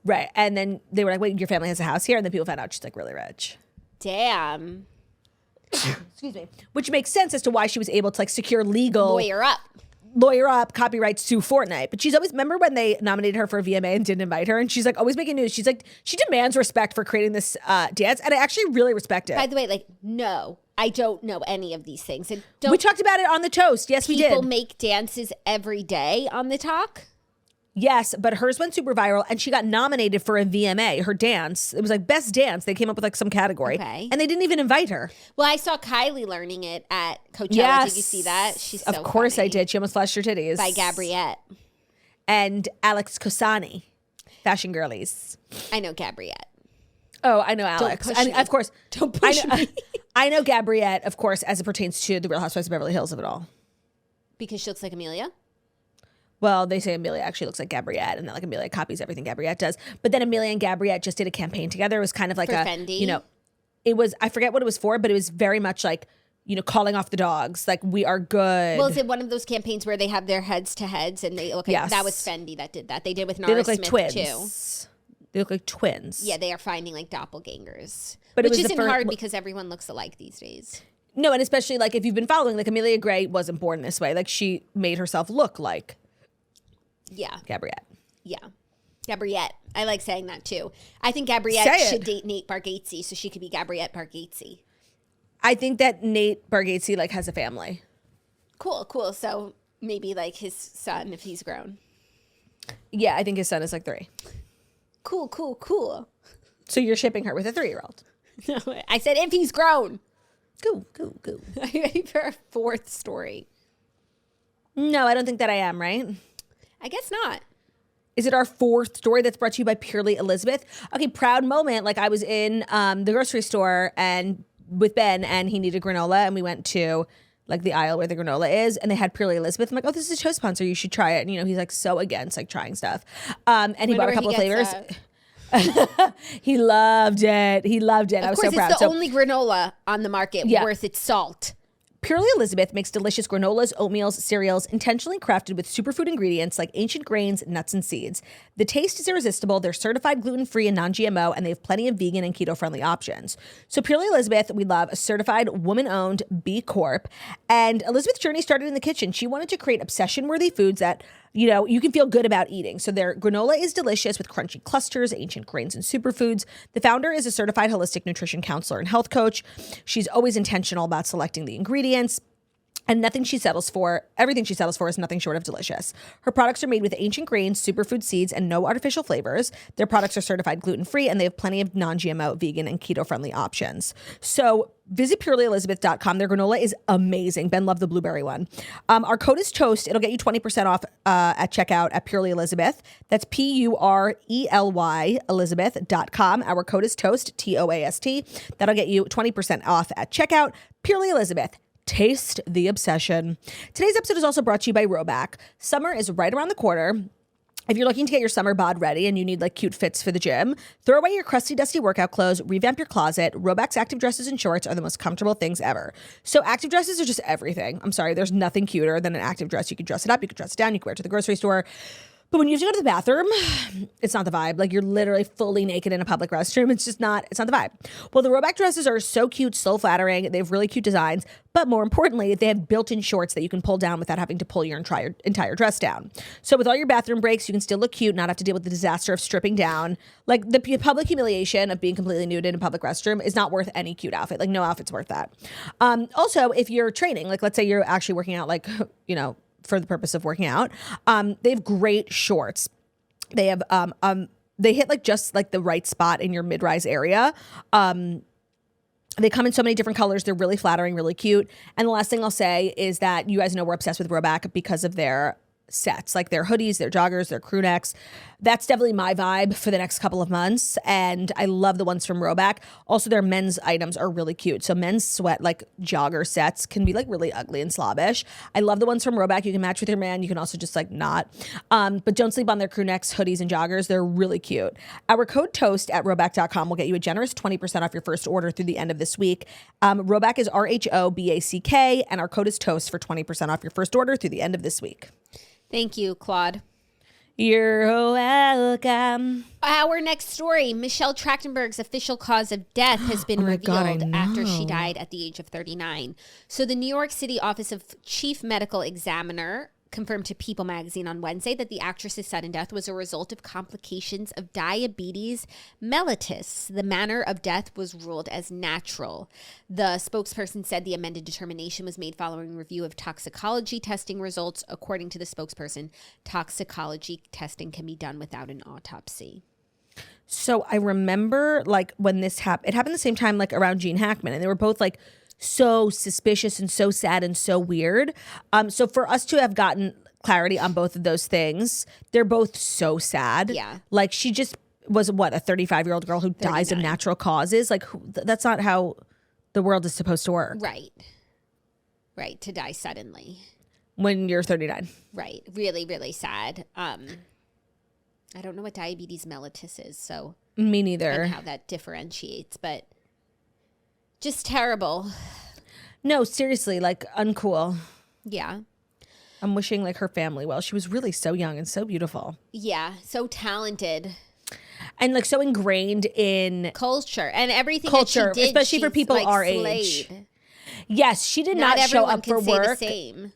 [SPEAKER 2] Right. And then they were like, wait, your family has a house here? And then people found out she's like really rich.
[SPEAKER 3] Damn.
[SPEAKER 2] Excuse me. Which makes sense as to why she was able to like secure legal
[SPEAKER 3] Lawyer up
[SPEAKER 2] copyrights to Fortnite. But she's always, remember when they nominated her for a VMA and didn't invite her? And she's like always making news. She's like, she demands respect for creating this dance. And I actually really respect it.
[SPEAKER 3] By the way, like, no, I don't know any of these things. And
[SPEAKER 2] We talked about it on the toast. Yes, we did.
[SPEAKER 3] People make dances every day on the talk?
[SPEAKER 2] Yes, but hers went super viral and she got nominated for a VMA, her dance. It was like best dance. They came up with like some category.
[SPEAKER 3] Okay.
[SPEAKER 2] And they didn't even invite her.
[SPEAKER 3] Well, I saw Kylie learning it at Coachella.
[SPEAKER 2] Yes.
[SPEAKER 3] Did you see that? She's so
[SPEAKER 2] Of course
[SPEAKER 3] funny.
[SPEAKER 2] I did. She almost flashed her titties.
[SPEAKER 3] By Gabriette.
[SPEAKER 2] And Alex Kosani, Fashion Girlies.
[SPEAKER 3] I know Gabriette.
[SPEAKER 2] Oh, I know Alex.
[SPEAKER 3] push
[SPEAKER 2] And
[SPEAKER 3] me.
[SPEAKER 2] of course.
[SPEAKER 3] Don't push me.
[SPEAKER 2] I know Gabriette, of course, as it pertains to the Real Housewives of Beverly Hills of it all.
[SPEAKER 3] Because she looks like Amelia?
[SPEAKER 2] Well, they say Amelia actually looks like Gabriette, and that like Amelia copies everything Gabriette does. But then Amelia and Gabriette just did a campaign together. It was kind of like
[SPEAKER 3] For
[SPEAKER 2] a,
[SPEAKER 3] Fendi?
[SPEAKER 2] you know, it was, I forget what it was for, but it was very much like, you know, calling off the dogs. Like, we are good.
[SPEAKER 3] Well, is it one of those campaigns where they have their heads to heads and they look like,
[SPEAKER 2] Yes.
[SPEAKER 3] that was Fendi that did that. They did with
[SPEAKER 2] They
[SPEAKER 3] Nara
[SPEAKER 2] look like
[SPEAKER 3] Smith
[SPEAKER 2] twins.
[SPEAKER 3] too.
[SPEAKER 2] They look like twins.
[SPEAKER 3] Yeah, they are finding like doppelgangers.
[SPEAKER 2] But it
[SPEAKER 3] which
[SPEAKER 2] was the
[SPEAKER 3] isn't
[SPEAKER 2] fir-
[SPEAKER 3] hard because everyone looks alike these days.
[SPEAKER 2] No, and especially like if you've been following, like Amelia Gray wasn't born this way. Like she made herself look like
[SPEAKER 3] Yeah.
[SPEAKER 2] Gabriette.
[SPEAKER 3] Yeah. Gabriette. I like saying that too. I think Gabriette
[SPEAKER 2] Say it.
[SPEAKER 3] should date Nate Bargatze so she could be Gabriette Bargatze.
[SPEAKER 2] I think that Nate Bargatze like has a family.
[SPEAKER 3] Cool, cool. So maybe like his son if he's grown.
[SPEAKER 2] Yeah, I think his son is like 3.
[SPEAKER 3] Cool, cool, cool.
[SPEAKER 2] So you're shipping her with a 3-year-old.
[SPEAKER 3] No, I said if he's grown.
[SPEAKER 2] Go.
[SPEAKER 3] I'm ready for a 4th story.
[SPEAKER 2] No, I don't think that I am, right?
[SPEAKER 3] I guess not.
[SPEAKER 2] Is it our 4th story that's brought to you by Purely Elizabeth? Okay, proud moment. Like I was in the grocery store and with Ben and he needed granola and we went to like the aisle where the granola is and they had Purely Elizabeth. I'm like, oh, this is a toast sponsor. You should try it. And you know, he's like so against like trying stuff. And he bought a couple of flavors. He loved it. I was so proud.
[SPEAKER 3] It's the only granola on the market worth its salt.
[SPEAKER 2] Purely Elizabeth makes delicious granolas, oatmeals, cereals, intentionally crafted with superfood ingredients like ancient grains, nuts, and seeds. The taste is irresistible. They're certified gluten-free and non-GMO, and they have plenty of vegan and keto-friendly options. So Purely Elizabeth, we love, a certified woman-owned B Corp. And Elizabeth's journey started in the kitchen. She wanted to create obsession-worthy foods that, you know, you can feel good about eating. So their granola is delicious with crunchy clusters, ancient grains, and superfoods. The founder is a certified holistic nutrition counselor and health coach. She's always intentional about selecting the ingredients. And everything she settles for is nothing short of delicious. Her products are made with ancient grains, superfood seeds, and no artificial flavors. Their products are certified gluten-free, and they have plenty of non-GMO, vegan, and keto-friendly options. So visit purelyelizabeth.com. Their granola is amazing. Ben loved the blueberry one. Our code is TOAST. It'll get you 20% off at checkout at Purely Elizabeth. That's PURELY Elizabeth.com. Our code is TOAST, TOAST. That'll get you 20% off at checkout. Purely Elizabeth. Taste the obsession. Today's episode is also brought to you by RHOBH. Summer is right around the corner. If you're looking to get your summer bod ready and you need like cute fits for the gym, throw away your crusty, dusty workout clothes, revamp your closet. RHOBH's active dresses and shorts are the most comfortable things ever. So active dresses are just everything. I'm sorry, there's nothing cuter than an active dress. You can dress it up, you can dress it down, you can wear it to the grocery store. But when you have to go to the bathroom, it's not the vibe. Like you're literally fully naked in a public restroom. It's not the vibe. Well, the RHOBH dresses are so cute, so flattering. They have really cute designs. But more importantly, they have built-in shorts that you can pull down without having to pull your entire dress down. So with all your bathroom breaks, you can still look cute, not have to deal with the disaster of stripping down. Like the public humiliation of being completely nude in a public restroom is not worth any cute outfit. Like no outfit's worth that. Also, if you're training, like let's say you're actually working out, like, you know, for the purpose of working out, they have great shorts. They have they hit like just like the right spot in your mid-rise area. They come in so many different colors. They're really flattering, really cute. And the last thing I'll say is that you guys know we're obsessed with RHOBH because of their sets, like their hoodies, their joggers, their crew necks. That's definitely my vibe for the next couple of months. And I love the ones from RHOBH. Also, their men's items are really cute. So men's sweat, like jogger sets, can be like really ugly and slobbish. I love the ones from RHOBH. You can match with your man. You can also just like not. But don't sleep on their crew necks, hoodies, and joggers. They're really cute. Our code TOAST at RHOBH.com will get you a generous 20% off your first order through the end of this week. RHOBH is RHOBACK, and our code is TOAST for 20% off your first order through the end of this week.
[SPEAKER 3] Thank you, Claude.
[SPEAKER 2] You're welcome.
[SPEAKER 3] Our next story, Michelle Trachtenberg's official cause of death has been revealed after she died at the age of 39. So the New York City Office of Chief Medical Examiner confirmed to People magazine on Wednesday that the actress's sudden death was a result of complications of diabetes mellitus. The manner of death was ruled as natural. The spokesperson said the amended determination was made following review of toxicology testing results. According to the spokesperson, toxicology testing can be done without an autopsy.
[SPEAKER 2] So I remember like when this happened, it happened the same time like around Gene Hackman, and they were both like so suspicious and so sad and so weird. So for us to have gotten clarity on both of those things, they're both so sad.
[SPEAKER 3] Yeah.
[SPEAKER 2] Like she just was what, a 35-year-old girl who dies of natural causes. Like that's not how the world is supposed to work.
[SPEAKER 3] Right. Right. To die suddenly.
[SPEAKER 2] When you're 39.
[SPEAKER 3] Right. Really, really sad. I don't know what diabetes mellitus is, so.
[SPEAKER 2] Me neither.
[SPEAKER 3] And how that differentiates, but just terrible.
[SPEAKER 2] No, seriously, like uncool.
[SPEAKER 3] Yeah.
[SPEAKER 2] I'm wishing like her family well. She was really so young and so beautiful.
[SPEAKER 3] Yeah, so talented.
[SPEAKER 2] And like so ingrained in
[SPEAKER 3] culture and everything
[SPEAKER 2] culture,
[SPEAKER 3] that she did,
[SPEAKER 2] especially for people
[SPEAKER 3] like
[SPEAKER 2] our
[SPEAKER 3] slayed.
[SPEAKER 2] age. Yes, she did not show up for work.
[SPEAKER 3] The same.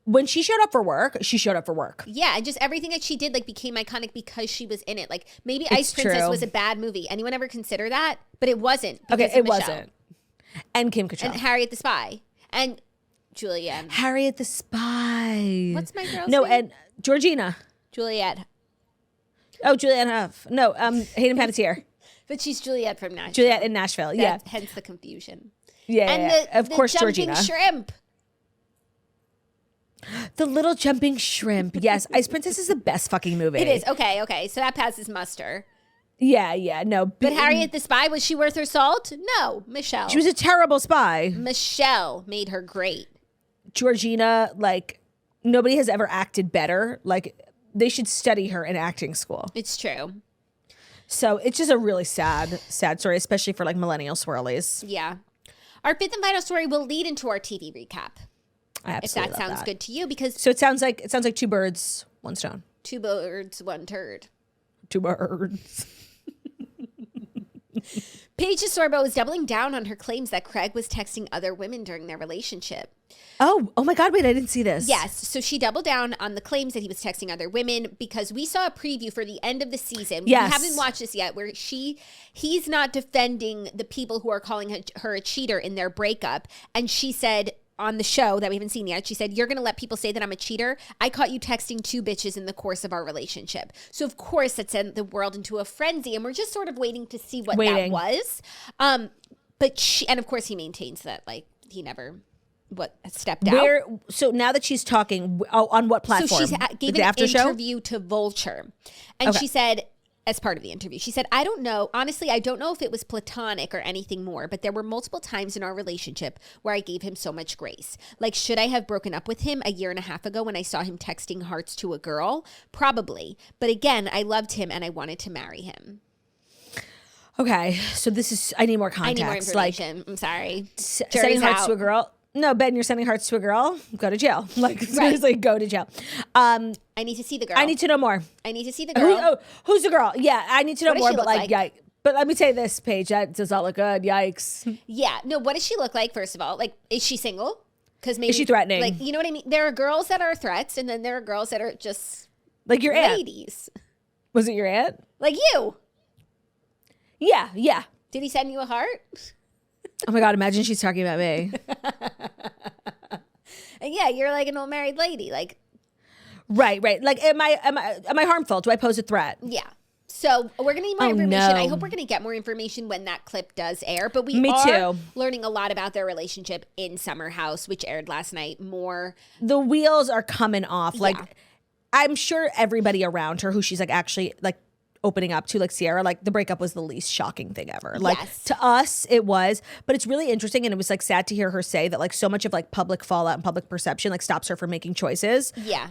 [SPEAKER 2] When she showed up for work, she showed up for work.
[SPEAKER 3] Yeah, and just everything that she did like became iconic because she was in it. Like maybe Ice Princess was a bad movie. Anyone ever consider that? But it wasn't.
[SPEAKER 2] Okay, it wasn't. And Kim Cattrall.
[SPEAKER 3] And Harriet the Spy. And Juliette.
[SPEAKER 2] Harriet the Spy.
[SPEAKER 3] What's my girl's
[SPEAKER 2] name?
[SPEAKER 3] name?
[SPEAKER 2] And Georgina.
[SPEAKER 3] Juliette.
[SPEAKER 2] Oh, Juliette Huff. No, Hayden Panettiere.
[SPEAKER 3] But she's Juliette from Nashville.
[SPEAKER 2] Juliette in Nashville, yeah.
[SPEAKER 3] Hence the confusion.
[SPEAKER 2] Yeah,
[SPEAKER 3] and
[SPEAKER 2] of course,
[SPEAKER 3] the
[SPEAKER 2] Georgina.
[SPEAKER 3] Shrimp.
[SPEAKER 2] The Little Jumping Shrimp. Yes, Ice Princess is the best fucking movie.
[SPEAKER 3] It is. Okay. So that passes muster.
[SPEAKER 2] Yeah, no.
[SPEAKER 3] But Harriet the Spy, was she worth her salt? No, Michelle.
[SPEAKER 2] She was a terrible spy.
[SPEAKER 3] Michelle made her great. Georgina,
[SPEAKER 2] like, nobody has ever acted better. Like, they should study her in acting school.
[SPEAKER 3] It's true.
[SPEAKER 2] So it's just a really sad story, especially for like millennial swirlies.
[SPEAKER 3] Yeah. Our fifth and final story will lead into our TV recap.
[SPEAKER 2] I absolutely
[SPEAKER 3] if that sounds good to you, because
[SPEAKER 2] so it sounds like two birds, one stone.
[SPEAKER 3] Two birds, one turd.
[SPEAKER 2] Two birds.
[SPEAKER 3] Paige DeSorbo is doubling down on her claims that Craig was texting other women during their relationship.
[SPEAKER 2] Oh my God, wait, I didn't see this.
[SPEAKER 3] Yes, so she doubled down on the claims that he was texting other women because we saw a preview for the end of the season.
[SPEAKER 2] Yes.
[SPEAKER 3] We haven't watched this yet, where he's not defending the people who are calling her a cheater in their breakup. And she said on the show that we haven't seen yet, she said, "You're going to let people say that I'm a cheater? I caught you texting two bitches in the course of our relationship." So of course that sent the world into a frenzy, and we're just sort of waiting to see what that was. But and of course he maintains that like he never stepped out.
[SPEAKER 2] So now that she's talking, on what platform?
[SPEAKER 3] So she gave an interview to Vulture, and she said, as part of the interview. She said, I don't know. Honestly, I don't know if it was platonic or anything more, but there were multiple times in our relationship where I gave him so much grace. Like, should I have broken up with him a year and a half ago when I saw him texting hearts to a girl? Probably. But again, I loved him and I wanted to marry him.
[SPEAKER 2] Okay, so this is, I need more context.
[SPEAKER 3] I need more information. I'm sorry.
[SPEAKER 2] Sending hearts to a girl. No, Ben, you're sending hearts to a girl? Go to jail. Like, seriously, go to jail.
[SPEAKER 3] I need to see the girl.
[SPEAKER 2] I need to know more.
[SPEAKER 3] I need to see the girl.
[SPEAKER 2] Who's the girl? Yeah, I need to know
[SPEAKER 3] What does
[SPEAKER 2] more,
[SPEAKER 3] she
[SPEAKER 2] but
[SPEAKER 3] look
[SPEAKER 2] like,
[SPEAKER 3] like?
[SPEAKER 2] yikes. But let me say this, Paige, that does not look good. Yikes.
[SPEAKER 3] Yeah. No, what does she look like, first of all? Like, is she single? Because maybe.
[SPEAKER 2] Is she threatening?
[SPEAKER 3] Like, you know what I mean? There are girls that are threats, and then there are girls that are just
[SPEAKER 2] like your aunt.
[SPEAKER 3] ladies.
[SPEAKER 2] Was it your aunt?
[SPEAKER 3] Like you.
[SPEAKER 2] Yeah.
[SPEAKER 3] Did he send you a heart?
[SPEAKER 2] Oh my God, imagine she's talking about me.
[SPEAKER 3] And yeah, you're like an old married lady. Like,
[SPEAKER 2] Right. Like, am I harmful? Do I pose a threat?
[SPEAKER 3] yeah. So we're going to need more information.
[SPEAKER 2] No.
[SPEAKER 3] I hope we're going to get more information when that clip does air. But we
[SPEAKER 2] Me
[SPEAKER 3] are
[SPEAKER 2] too.
[SPEAKER 3] learning a lot about their relationship in Summer House, which aired last night. More.
[SPEAKER 2] The wheels are coming off. Like,
[SPEAKER 3] Yeah.
[SPEAKER 2] I'm sure everybody around her who she's like actually like opening up to, like Sierra, like the breakup was the least shocking thing ever. Like
[SPEAKER 3] Yes.
[SPEAKER 2] to us it was, but it's really interesting, and it was like sad to hear her say that like so much of like public fallout and public perception like stops her from making choices.
[SPEAKER 3] Yeah.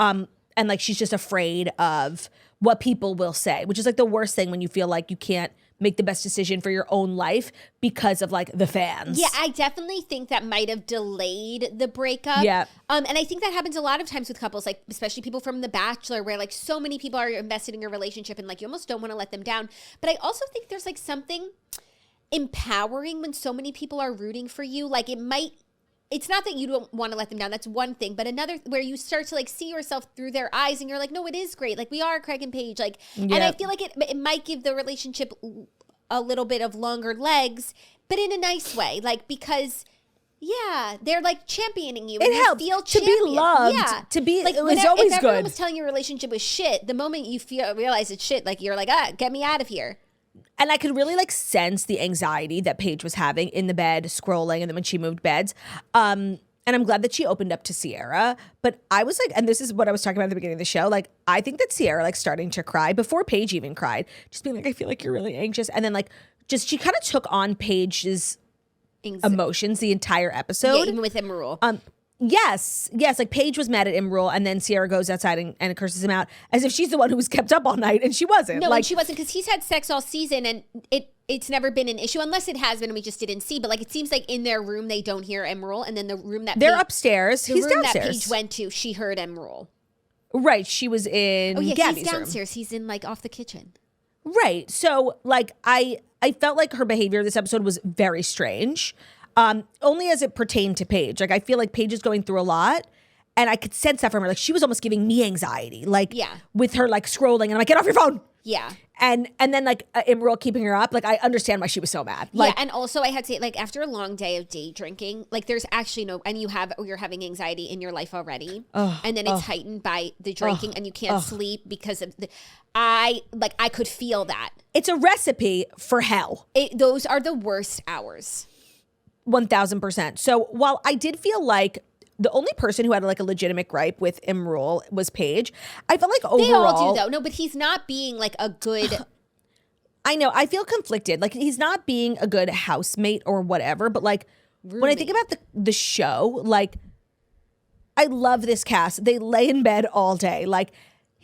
[SPEAKER 2] And like she's just afraid of what people will say, which is like the worst thing when you feel like you can't make the best decision for your own life because of like the fans.
[SPEAKER 3] Yeah, I definitely think that might have delayed the breakup.
[SPEAKER 2] Yeah.
[SPEAKER 3] And I think that happens a lot of times with couples, like especially people from The Bachelor, where like so many people are invested in your relationship and like you almost don't want to let them down. But I also think there's like something empowering when so many people are rooting for you. Like it's not that you don't want to let them down. That's one thing. But another where you start to like see yourself through their eyes and you're like, no, it is great. Like we are Craig and Paige. Like, and I feel like it might give the relationship a little bit of longer legs, but in a nice way. Like, because yeah, they're like championing you.
[SPEAKER 2] It helps
[SPEAKER 3] feel
[SPEAKER 2] to be loved.
[SPEAKER 3] Yeah.
[SPEAKER 2] To be,
[SPEAKER 3] like,
[SPEAKER 2] it was always
[SPEAKER 3] if everyone
[SPEAKER 2] good.
[SPEAKER 3] was telling your relationship was shit, the moment you realize it's shit, like you're like, get me out of here.
[SPEAKER 2] And I could really like sense the anxiety that Paige was having in the bed, scrolling, and then when she moved beds. And I'm glad that she opened up to Sierra. But I was like, and this is what I was talking about at the beginning of the show, like, I think that Sierra like starting to cry before Paige even cried, just being like, I feel like you're really anxious. And then like, just she kind of took on Paige's emotions the entire episode.
[SPEAKER 3] Yeah, even with Emerald.
[SPEAKER 2] Yes. Like Paige was mad at Imrul, and then Sierra goes outside and curses him out as if she's the one who was kept up all night, and she wasn't.
[SPEAKER 3] No,
[SPEAKER 2] like,
[SPEAKER 3] and she wasn't, because he's had sex all season, and it's never been an issue, unless it has been and we just didn't see. But like, it seems like in their room they don't hear Emerald, and then the room that
[SPEAKER 2] they're upstairs.
[SPEAKER 3] the
[SPEAKER 2] He's
[SPEAKER 3] room
[SPEAKER 2] downstairs.
[SPEAKER 3] that Paige went to, she heard Emerald.
[SPEAKER 2] Right. She was in
[SPEAKER 3] Oh yeah,
[SPEAKER 2] Gabby's
[SPEAKER 3] he's
[SPEAKER 2] room.
[SPEAKER 3] downstairs. He's in like off the kitchen.
[SPEAKER 2] Right. So like I felt like her behavior this episode was very strange. Only as it pertained to Paige. Like I feel like Paige is going through a lot, and I could sense that from her. Like she was almost giving me anxiety. Like with her like scrolling, and I'm like, get off your phone.
[SPEAKER 3] Yeah.
[SPEAKER 2] And then like Emerald keeping her up. Like I understand why she was so mad. Like,
[SPEAKER 3] yeah, and also I had to say, like, after a long day of day drinking, like there's actually no, and you're having anxiety in your life already, and then it's heightened by the drinking, and you can't sleep because of I could feel that.
[SPEAKER 2] It's a recipe for hell.
[SPEAKER 3] Those are the worst hours.
[SPEAKER 2] 1000%. So while I did feel like the only person who had like a legitimate gripe with Imrul was Paige, I felt like overall
[SPEAKER 3] they all do though. No, but he's not being like a good.
[SPEAKER 2] I know. I feel conflicted. Like he's not being a good housemate or whatever. But like when I think about the show, like I love this cast. They lay in bed all day. Like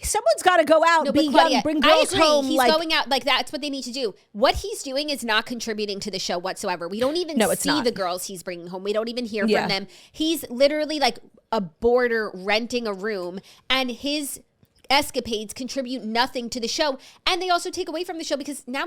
[SPEAKER 2] someone's got to go out, be
[SPEAKER 3] Claudia,
[SPEAKER 2] young, bring girls home.
[SPEAKER 3] He's
[SPEAKER 2] like,
[SPEAKER 3] going out. Like that's what they need to do. What he's doing is not contributing to the show whatsoever. We don't even see the girls he's bringing home. We don't even hear from them. He's literally like a boarder renting a room, and his escapades contribute nothing to the show, and they also take away from the show because now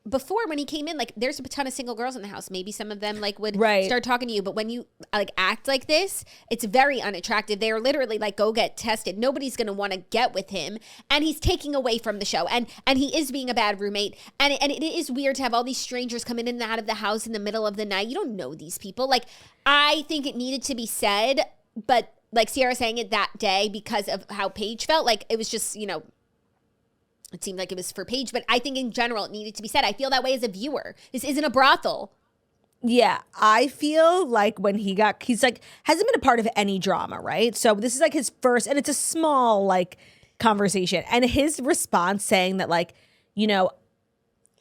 [SPEAKER 3] before when he came in, like there's a ton of single girls in the house. Maybe some of them like would start talking to you, but when you like act like this, it's very unattractive. They are literally like, go get tested. Nobody's gonna want to get with him, and he's taking away from the show, and he is being a bad roommate, and it is weird to have all these strangers come in and out of the house in the middle of the night. You don't know these people. Like I think it needed to be said, but like Sierra saying it that day because of how Paige felt, like it was just, you know, it seemed like it was for Paige, but I think in general it needed to be said. I feel that way as a viewer. This isn't a brothel.
[SPEAKER 2] Yeah, I feel like when he's like, hasn't been a part of any drama, right? So this is like his first, and it's a small like conversation. And his response saying that like, you know,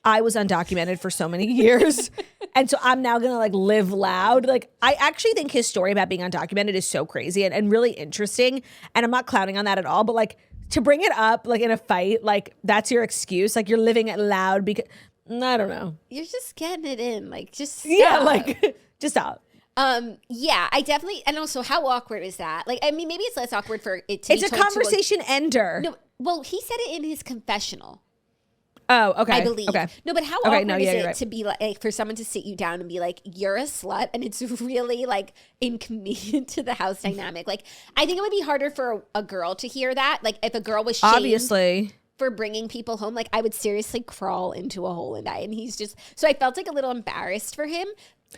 [SPEAKER 2] I was undocumented for so many years. And so I'm now going to like live loud. Like I actually think his story about being undocumented is so crazy and really interesting. And I'm not clowning on that at all. But like to bring it up like in a fight, like that's your excuse. Like you're living it loud because I don't know.
[SPEAKER 3] You're just getting it in. Like just stop.
[SPEAKER 2] Yeah, like just stop.
[SPEAKER 3] Yeah, I definitely, and also how awkward is that? Like, I mean, maybe it's less awkward for it to
[SPEAKER 2] It's
[SPEAKER 3] be
[SPEAKER 2] a
[SPEAKER 3] told
[SPEAKER 2] conversation ender.
[SPEAKER 3] No, well, he said it in his confessional.
[SPEAKER 2] Oh, okay.
[SPEAKER 3] I believe.
[SPEAKER 2] Okay.
[SPEAKER 3] No, but how
[SPEAKER 2] Okay,
[SPEAKER 3] awkward
[SPEAKER 2] no,
[SPEAKER 3] is
[SPEAKER 2] yeah,
[SPEAKER 3] it
[SPEAKER 2] you're right.
[SPEAKER 3] to be like for someone to sit you down and be like, "You're a slut," and it's really like inconvenient to the house dynamic. Like, I think it would be harder for a girl to hear that. Like, if a girl was shamed
[SPEAKER 2] Obviously
[SPEAKER 3] for bringing people home, like I would seriously crawl into a hole and die. And he's just so I felt like a little embarrassed for him,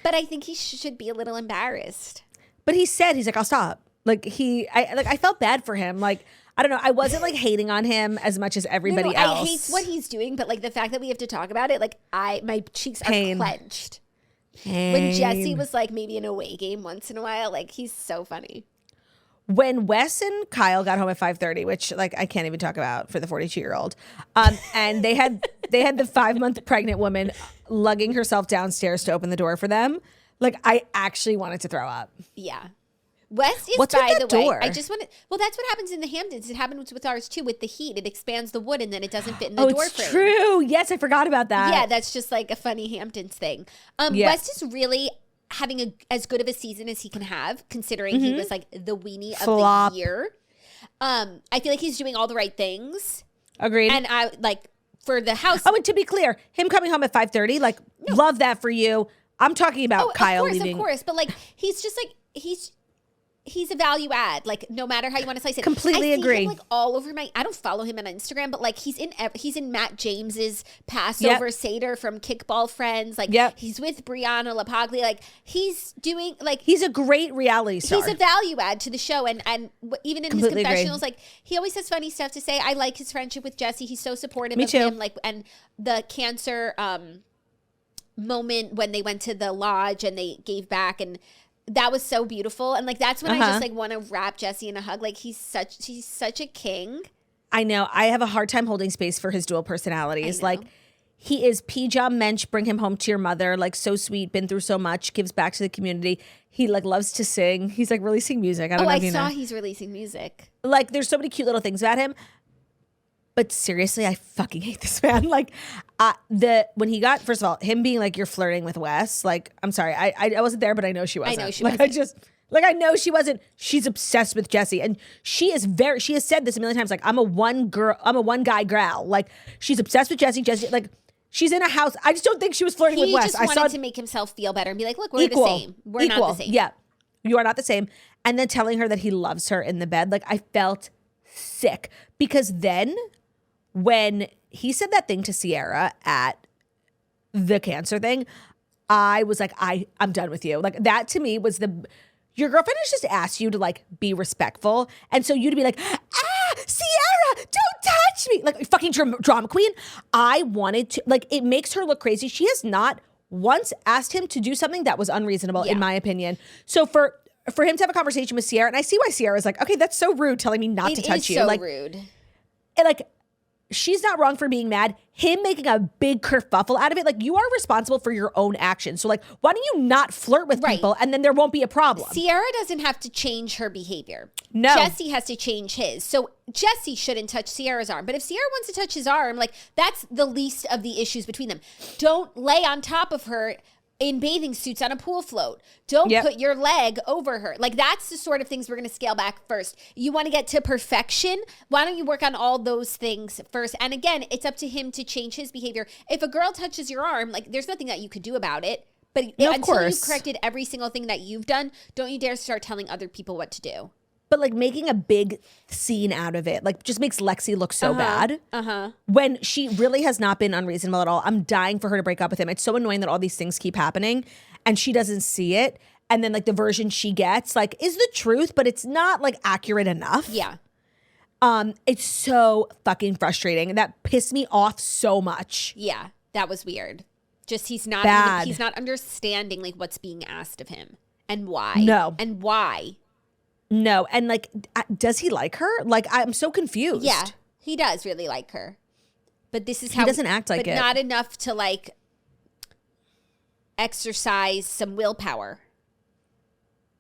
[SPEAKER 3] but I think he should be a little embarrassed.
[SPEAKER 2] But he said, he's like, I'll stop. Like I felt bad for him. Like, I don't know. I wasn't like hating on him as much as everybody else.
[SPEAKER 3] I hate what he's doing, but like the fact that we have to talk about it, like my cheeks are clenched. When Jesse was like maybe an away game once in a while, like he's so funny.
[SPEAKER 2] When Wes and Kyle got home at 5:30, which like I can't even talk about for the 42-year-old, and they had the 5-month pregnant woman lugging herself downstairs to open the door for them. Like I actually wanted to throw up.
[SPEAKER 3] Yeah. West is,
[SPEAKER 2] What's with
[SPEAKER 3] by
[SPEAKER 2] that
[SPEAKER 3] the way,
[SPEAKER 2] door?
[SPEAKER 3] I just want to, well, that's what happens in the Hamptons. It happens with ours too, with the heat. It expands the wood and then it doesn't fit in the door
[SPEAKER 2] it's
[SPEAKER 3] frame.
[SPEAKER 2] true. Yes, I forgot about that.
[SPEAKER 3] Yeah, that's just like a funny Hamptons thing.
[SPEAKER 2] Yeah.
[SPEAKER 3] West is really having as good of a season as he can have, considering he was like the weenie
[SPEAKER 2] Flop.
[SPEAKER 3] of the year. I feel like he's doing all the right things.
[SPEAKER 2] Agreed.
[SPEAKER 3] And I like for the house.
[SPEAKER 2] Oh, and to be clear, him coming home at 5:30, like love that for you. I'm talking about Kyle leaving.
[SPEAKER 3] Of course. But like, he's just like, he's a value add, like no matter how you want to slice it.
[SPEAKER 2] Completely
[SPEAKER 3] I see
[SPEAKER 2] agree.
[SPEAKER 3] him, like all over I don't follow him on Instagram, but like he's in Matt James's Passover Seder from Kickball Friends. Like he's with Brianna LaPaglia. Like he's doing like
[SPEAKER 2] he's a great reality star.
[SPEAKER 3] He's a value add to the show, and even in
[SPEAKER 2] Completely
[SPEAKER 3] his confessionals,
[SPEAKER 2] agree.
[SPEAKER 3] like he always has funny stuff to say. I like his friendship with Jesse. He's so supportive
[SPEAKER 2] Me
[SPEAKER 3] of
[SPEAKER 2] too.
[SPEAKER 3] him. Like and the cancer moment when they went to the lodge and they gave back and. That was so beautiful. And like, that's when I just like want to wrap Jesse in a hug. Like he's such a king.
[SPEAKER 2] I know. I have a hard time holding space for his dual personalities. Like he is P-Job mensch, bring him home to your mother. Like so sweet, been through so much, gives back to the community. He like loves to sing. He's like releasing music. I don't know if you know.
[SPEAKER 3] He's releasing music.
[SPEAKER 2] Like there's so many cute little things about him. But seriously, I fucking hate this man. Like when he got, first of all, him being like, you're flirting with Wes. Like, I'm sorry. I wasn't there, but I know she wasn't.
[SPEAKER 3] I know she
[SPEAKER 2] wasn't. I know she wasn't. She's obsessed with Jesse. And she has said this a million times. Like, I'm a one guy gal. Like, she's obsessed with Jesse. Like, she's in a house. I just don't think she was flirting with Wes.
[SPEAKER 3] He just wanted to make himself feel better and be like, look, we're the same. We're not the same.
[SPEAKER 2] Yeah. You are not the same. And then telling her that he loves her in the bed. Like, I felt sick. Because then when he said that thing to Sierra at the cancer thing, I was like, I'm done with you. Like that to me was your girlfriend has just asked you to like be respectful. And so you to be like, Sierra, don't touch me. Like fucking drama queen. I wanted to, like, it makes her look crazy. She has not once asked him to do something that was unreasonable in my opinion. So for him to have a conversation with Sierra, and I see why Sierra was like, okay, that's so rude telling me not to touch you.
[SPEAKER 3] So
[SPEAKER 2] like,
[SPEAKER 3] rude.
[SPEAKER 2] And like, she's not wrong for being mad. Him making a big kerfuffle out of it, like you are responsible for your own actions. So like, why don't you not flirt with people and then there won't be a problem?
[SPEAKER 3] Sierra doesn't have to change her behavior.
[SPEAKER 2] No.
[SPEAKER 3] Jesse has to change his. So Jesse shouldn't touch Sierra's arm. But if Sierra wants to touch his arm, like that's the least of the issues between them. Don't lay on top of her in bathing suits on a pool float. Don't put your leg over her. Like that's the sort of things we're going to scale back first. You want to get to perfection? Why don't you work on all those things first? And again, it's up to him to change his behavior. If a girl touches your arm, like there's nothing that you could do about it. But until you've corrected every single thing that you've done, don't you dare start telling other people what to do.
[SPEAKER 2] But like making a big scene out of it, like just makes Lexi look so bad. When she really has not been unreasonable at all. I'm dying for her to break up with him. It's so annoying that all these things keep happening and she doesn't see it. And then like the version she gets like is the truth, but it's not like accurate enough.
[SPEAKER 3] Yeah.
[SPEAKER 2] It's so fucking frustrating. And that pissed me off so much.
[SPEAKER 3] Yeah. That was weird. Just he's not understanding like what's being asked of him and why.
[SPEAKER 2] No.
[SPEAKER 3] And why.
[SPEAKER 2] No. And like, does he like her? Like, I'm so confused.
[SPEAKER 3] Yeah, he does really like her. but this is
[SPEAKER 2] He
[SPEAKER 3] how
[SPEAKER 2] doesn't act like
[SPEAKER 3] but
[SPEAKER 2] it.
[SPEAKER 3] not enough to like exercise some willpower.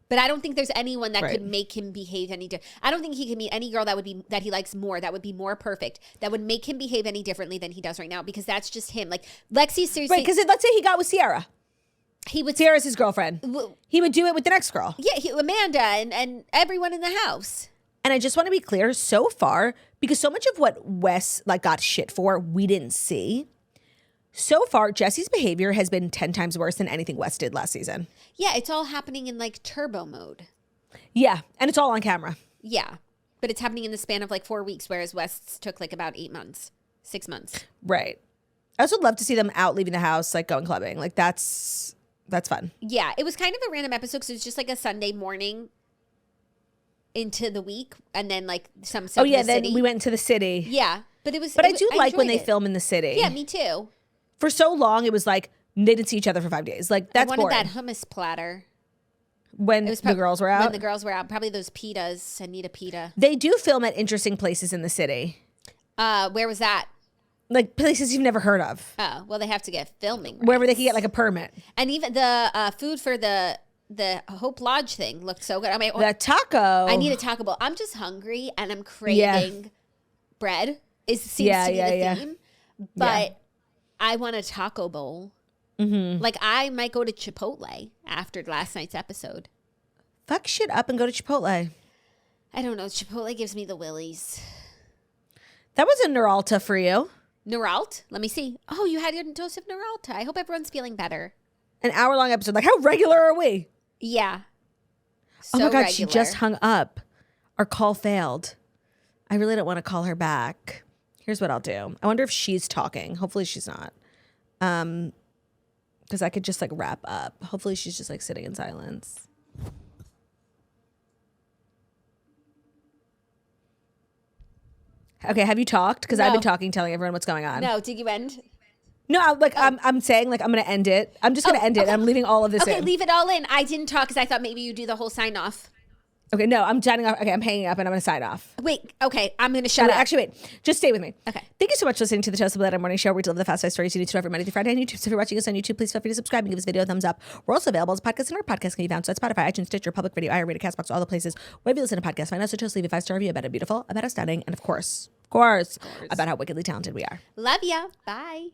[SPEAKER 3] But I don't think there's anyone that could make him behave any different. I don't think he can meet any girl that he likes more, that would be more perfect, that would make him behave any differently than he does right now, because that's just him. Like Lexi seriously,
[SPEAKER 2] Right, because let's say he got with Sierra.
[SPEAKER 3] he would
[SPEAKER 2] Sierra's his girlfriend. He would do it with the next girl.
[SPEAKER 3] yeah, Amanda and everyone in the house.
[SPEAKER 2] And I just want to be clear, so far, because so much of what Wes like got shit for, we didn't see. So far, Jesse's behavior has been 10 times worse than anything Wes did last season.
[SPEAKER 3] Yeah, it's all happening in like turbo mode.
[SPEAKER 2] Yeah, and it's all on camera.
[SPEAKER 3] Yeah, but it's happening in the span of like 4 weeks, whereas West's took like about 8 months, 6 months.
[SPEAKER 2] Right. I also would love to see them out leaving the house, like going clubbing. Like that's fun.
[SPEAKER 3] Yeah, it was kind of a random episode because it was just like a Sunday morning into the week, and then like some stuff.
[SPEAKER 2] Oh yeah,
[SPEAKER 3] in the
[SPEAKER 2] then
[SPEAKER 3] city.
[SPEAKER 2] we went into the city.
[SPEAKER 3] Yeah, but it was.
[SPEAKER 2] But I do like when they
[SPEAKER 3] enjoyed it.
[SPEAKER 2] film in the city.
[SPEAKER 3] Yeah, me too.
[SPEAKER 2] For so long, it was like they didn't see each other for 5 days. Like that's
[SPEAKER 3] I wanted
[SPEAKER 2] boring.
[SPEAKER 3] that hummus platter.
[SPEAKER 2] When
[SPEAKER 3] It was
[SPEAKER 2] the girls were out.
[SPEAKER 3] When the girls were out, probably those pitas. I need a pita.
[SPEAKER 2] They do film at interesting places in the city,
[SPEAKER 3] Where was that?
[SPEAKER 2] like places you've never heard of,
[SPEAKER 3] Oh, well, they have to get filming.
[SPEAKER 2] wherever they
[SPEAKER 3] rights.
[SPEAKER 2] can get like a permit.
[SPEAKER 3] And even the food for the Hope Lodge thing looked so good. I mean,
[SPEAKER 2] The taco.
[SPEAKER 3] I need a Taco Bell. I'm just hungry and I'm craving bread. Seems to be the theme. But I want a taco bowl. Mm-hmm. Like I might go to Chipotle after last night's episode.
[SPEAKER 2] Fuck shit up and go to Chipotle.
[SPEAKER 3] I don't know. Chipotle gives me the willies.
[SPEAKER 2] That was a Noralta for you.
[SPEAKER 3] Noralta? Let me see. Oh, you had your dose of Noralta. I hope everyone's feeling better.
[SPEAKER 2] An hour-long episode. Like, how regular are we?
[SPEAKER 3] Yeah.
[SPEAKER 2] Oh my God,
[SPEAKER 3] regular.
[SPEAKER 2] she just hung up. Our call failed. I really don't want to call her back. Here's what I'll do. I wonder if she's talking. Hopefully she's not. Because I could just like wrap up. Hopefully she's just like sitting in silence. Okay, have you talked? Because I've been talking, telling everyone what's going on.
[SPEAKER 3] No, did you end?
[SPEAKER 2] No, I'm saying like I'm gonna end it. I'm just gonna end it.
[SPEAKER 3] okay.
[SPEAKER 2] I'm leaving all of this
[SPEAKER 3] Okay,
[SPEAKER 2] in.
[SPEAKER 3] leave it all in. I didn't talk because I thought maybe you'd do the whole sign off.
[SPEAKER 2] Okay, no, I'm signing off. Okay, I'm hanging up and I'm gonna sign off.
[SPEAKER 3] Wait, okay, I'm going to shut up.
[SPEAKER 2] Actually, wait. Just stay with me.
[SPEAKER 3] Okay.
[SPEAKER 2] Thank you so much for listening to the Toast of Blood Morning Show, where we deliver the fast 5 stories you need to know every Monday through Friday on YouTube. So if you're watching us on YouTube, please feel free to subscribe and give this video a thumbs up. We're also available as podcasts, and our podcast can be found on Spotify, iTunes, Stitcher, Public Radio, iHeartRadio, CastBox, all the places. Wherever you listen to podcasts, find us. So Toast, leave a 5-star review about how beautiful, about how stunning, and of course, about how wickedly talented we are.
[SPEAKER 3] Love ya. Bye.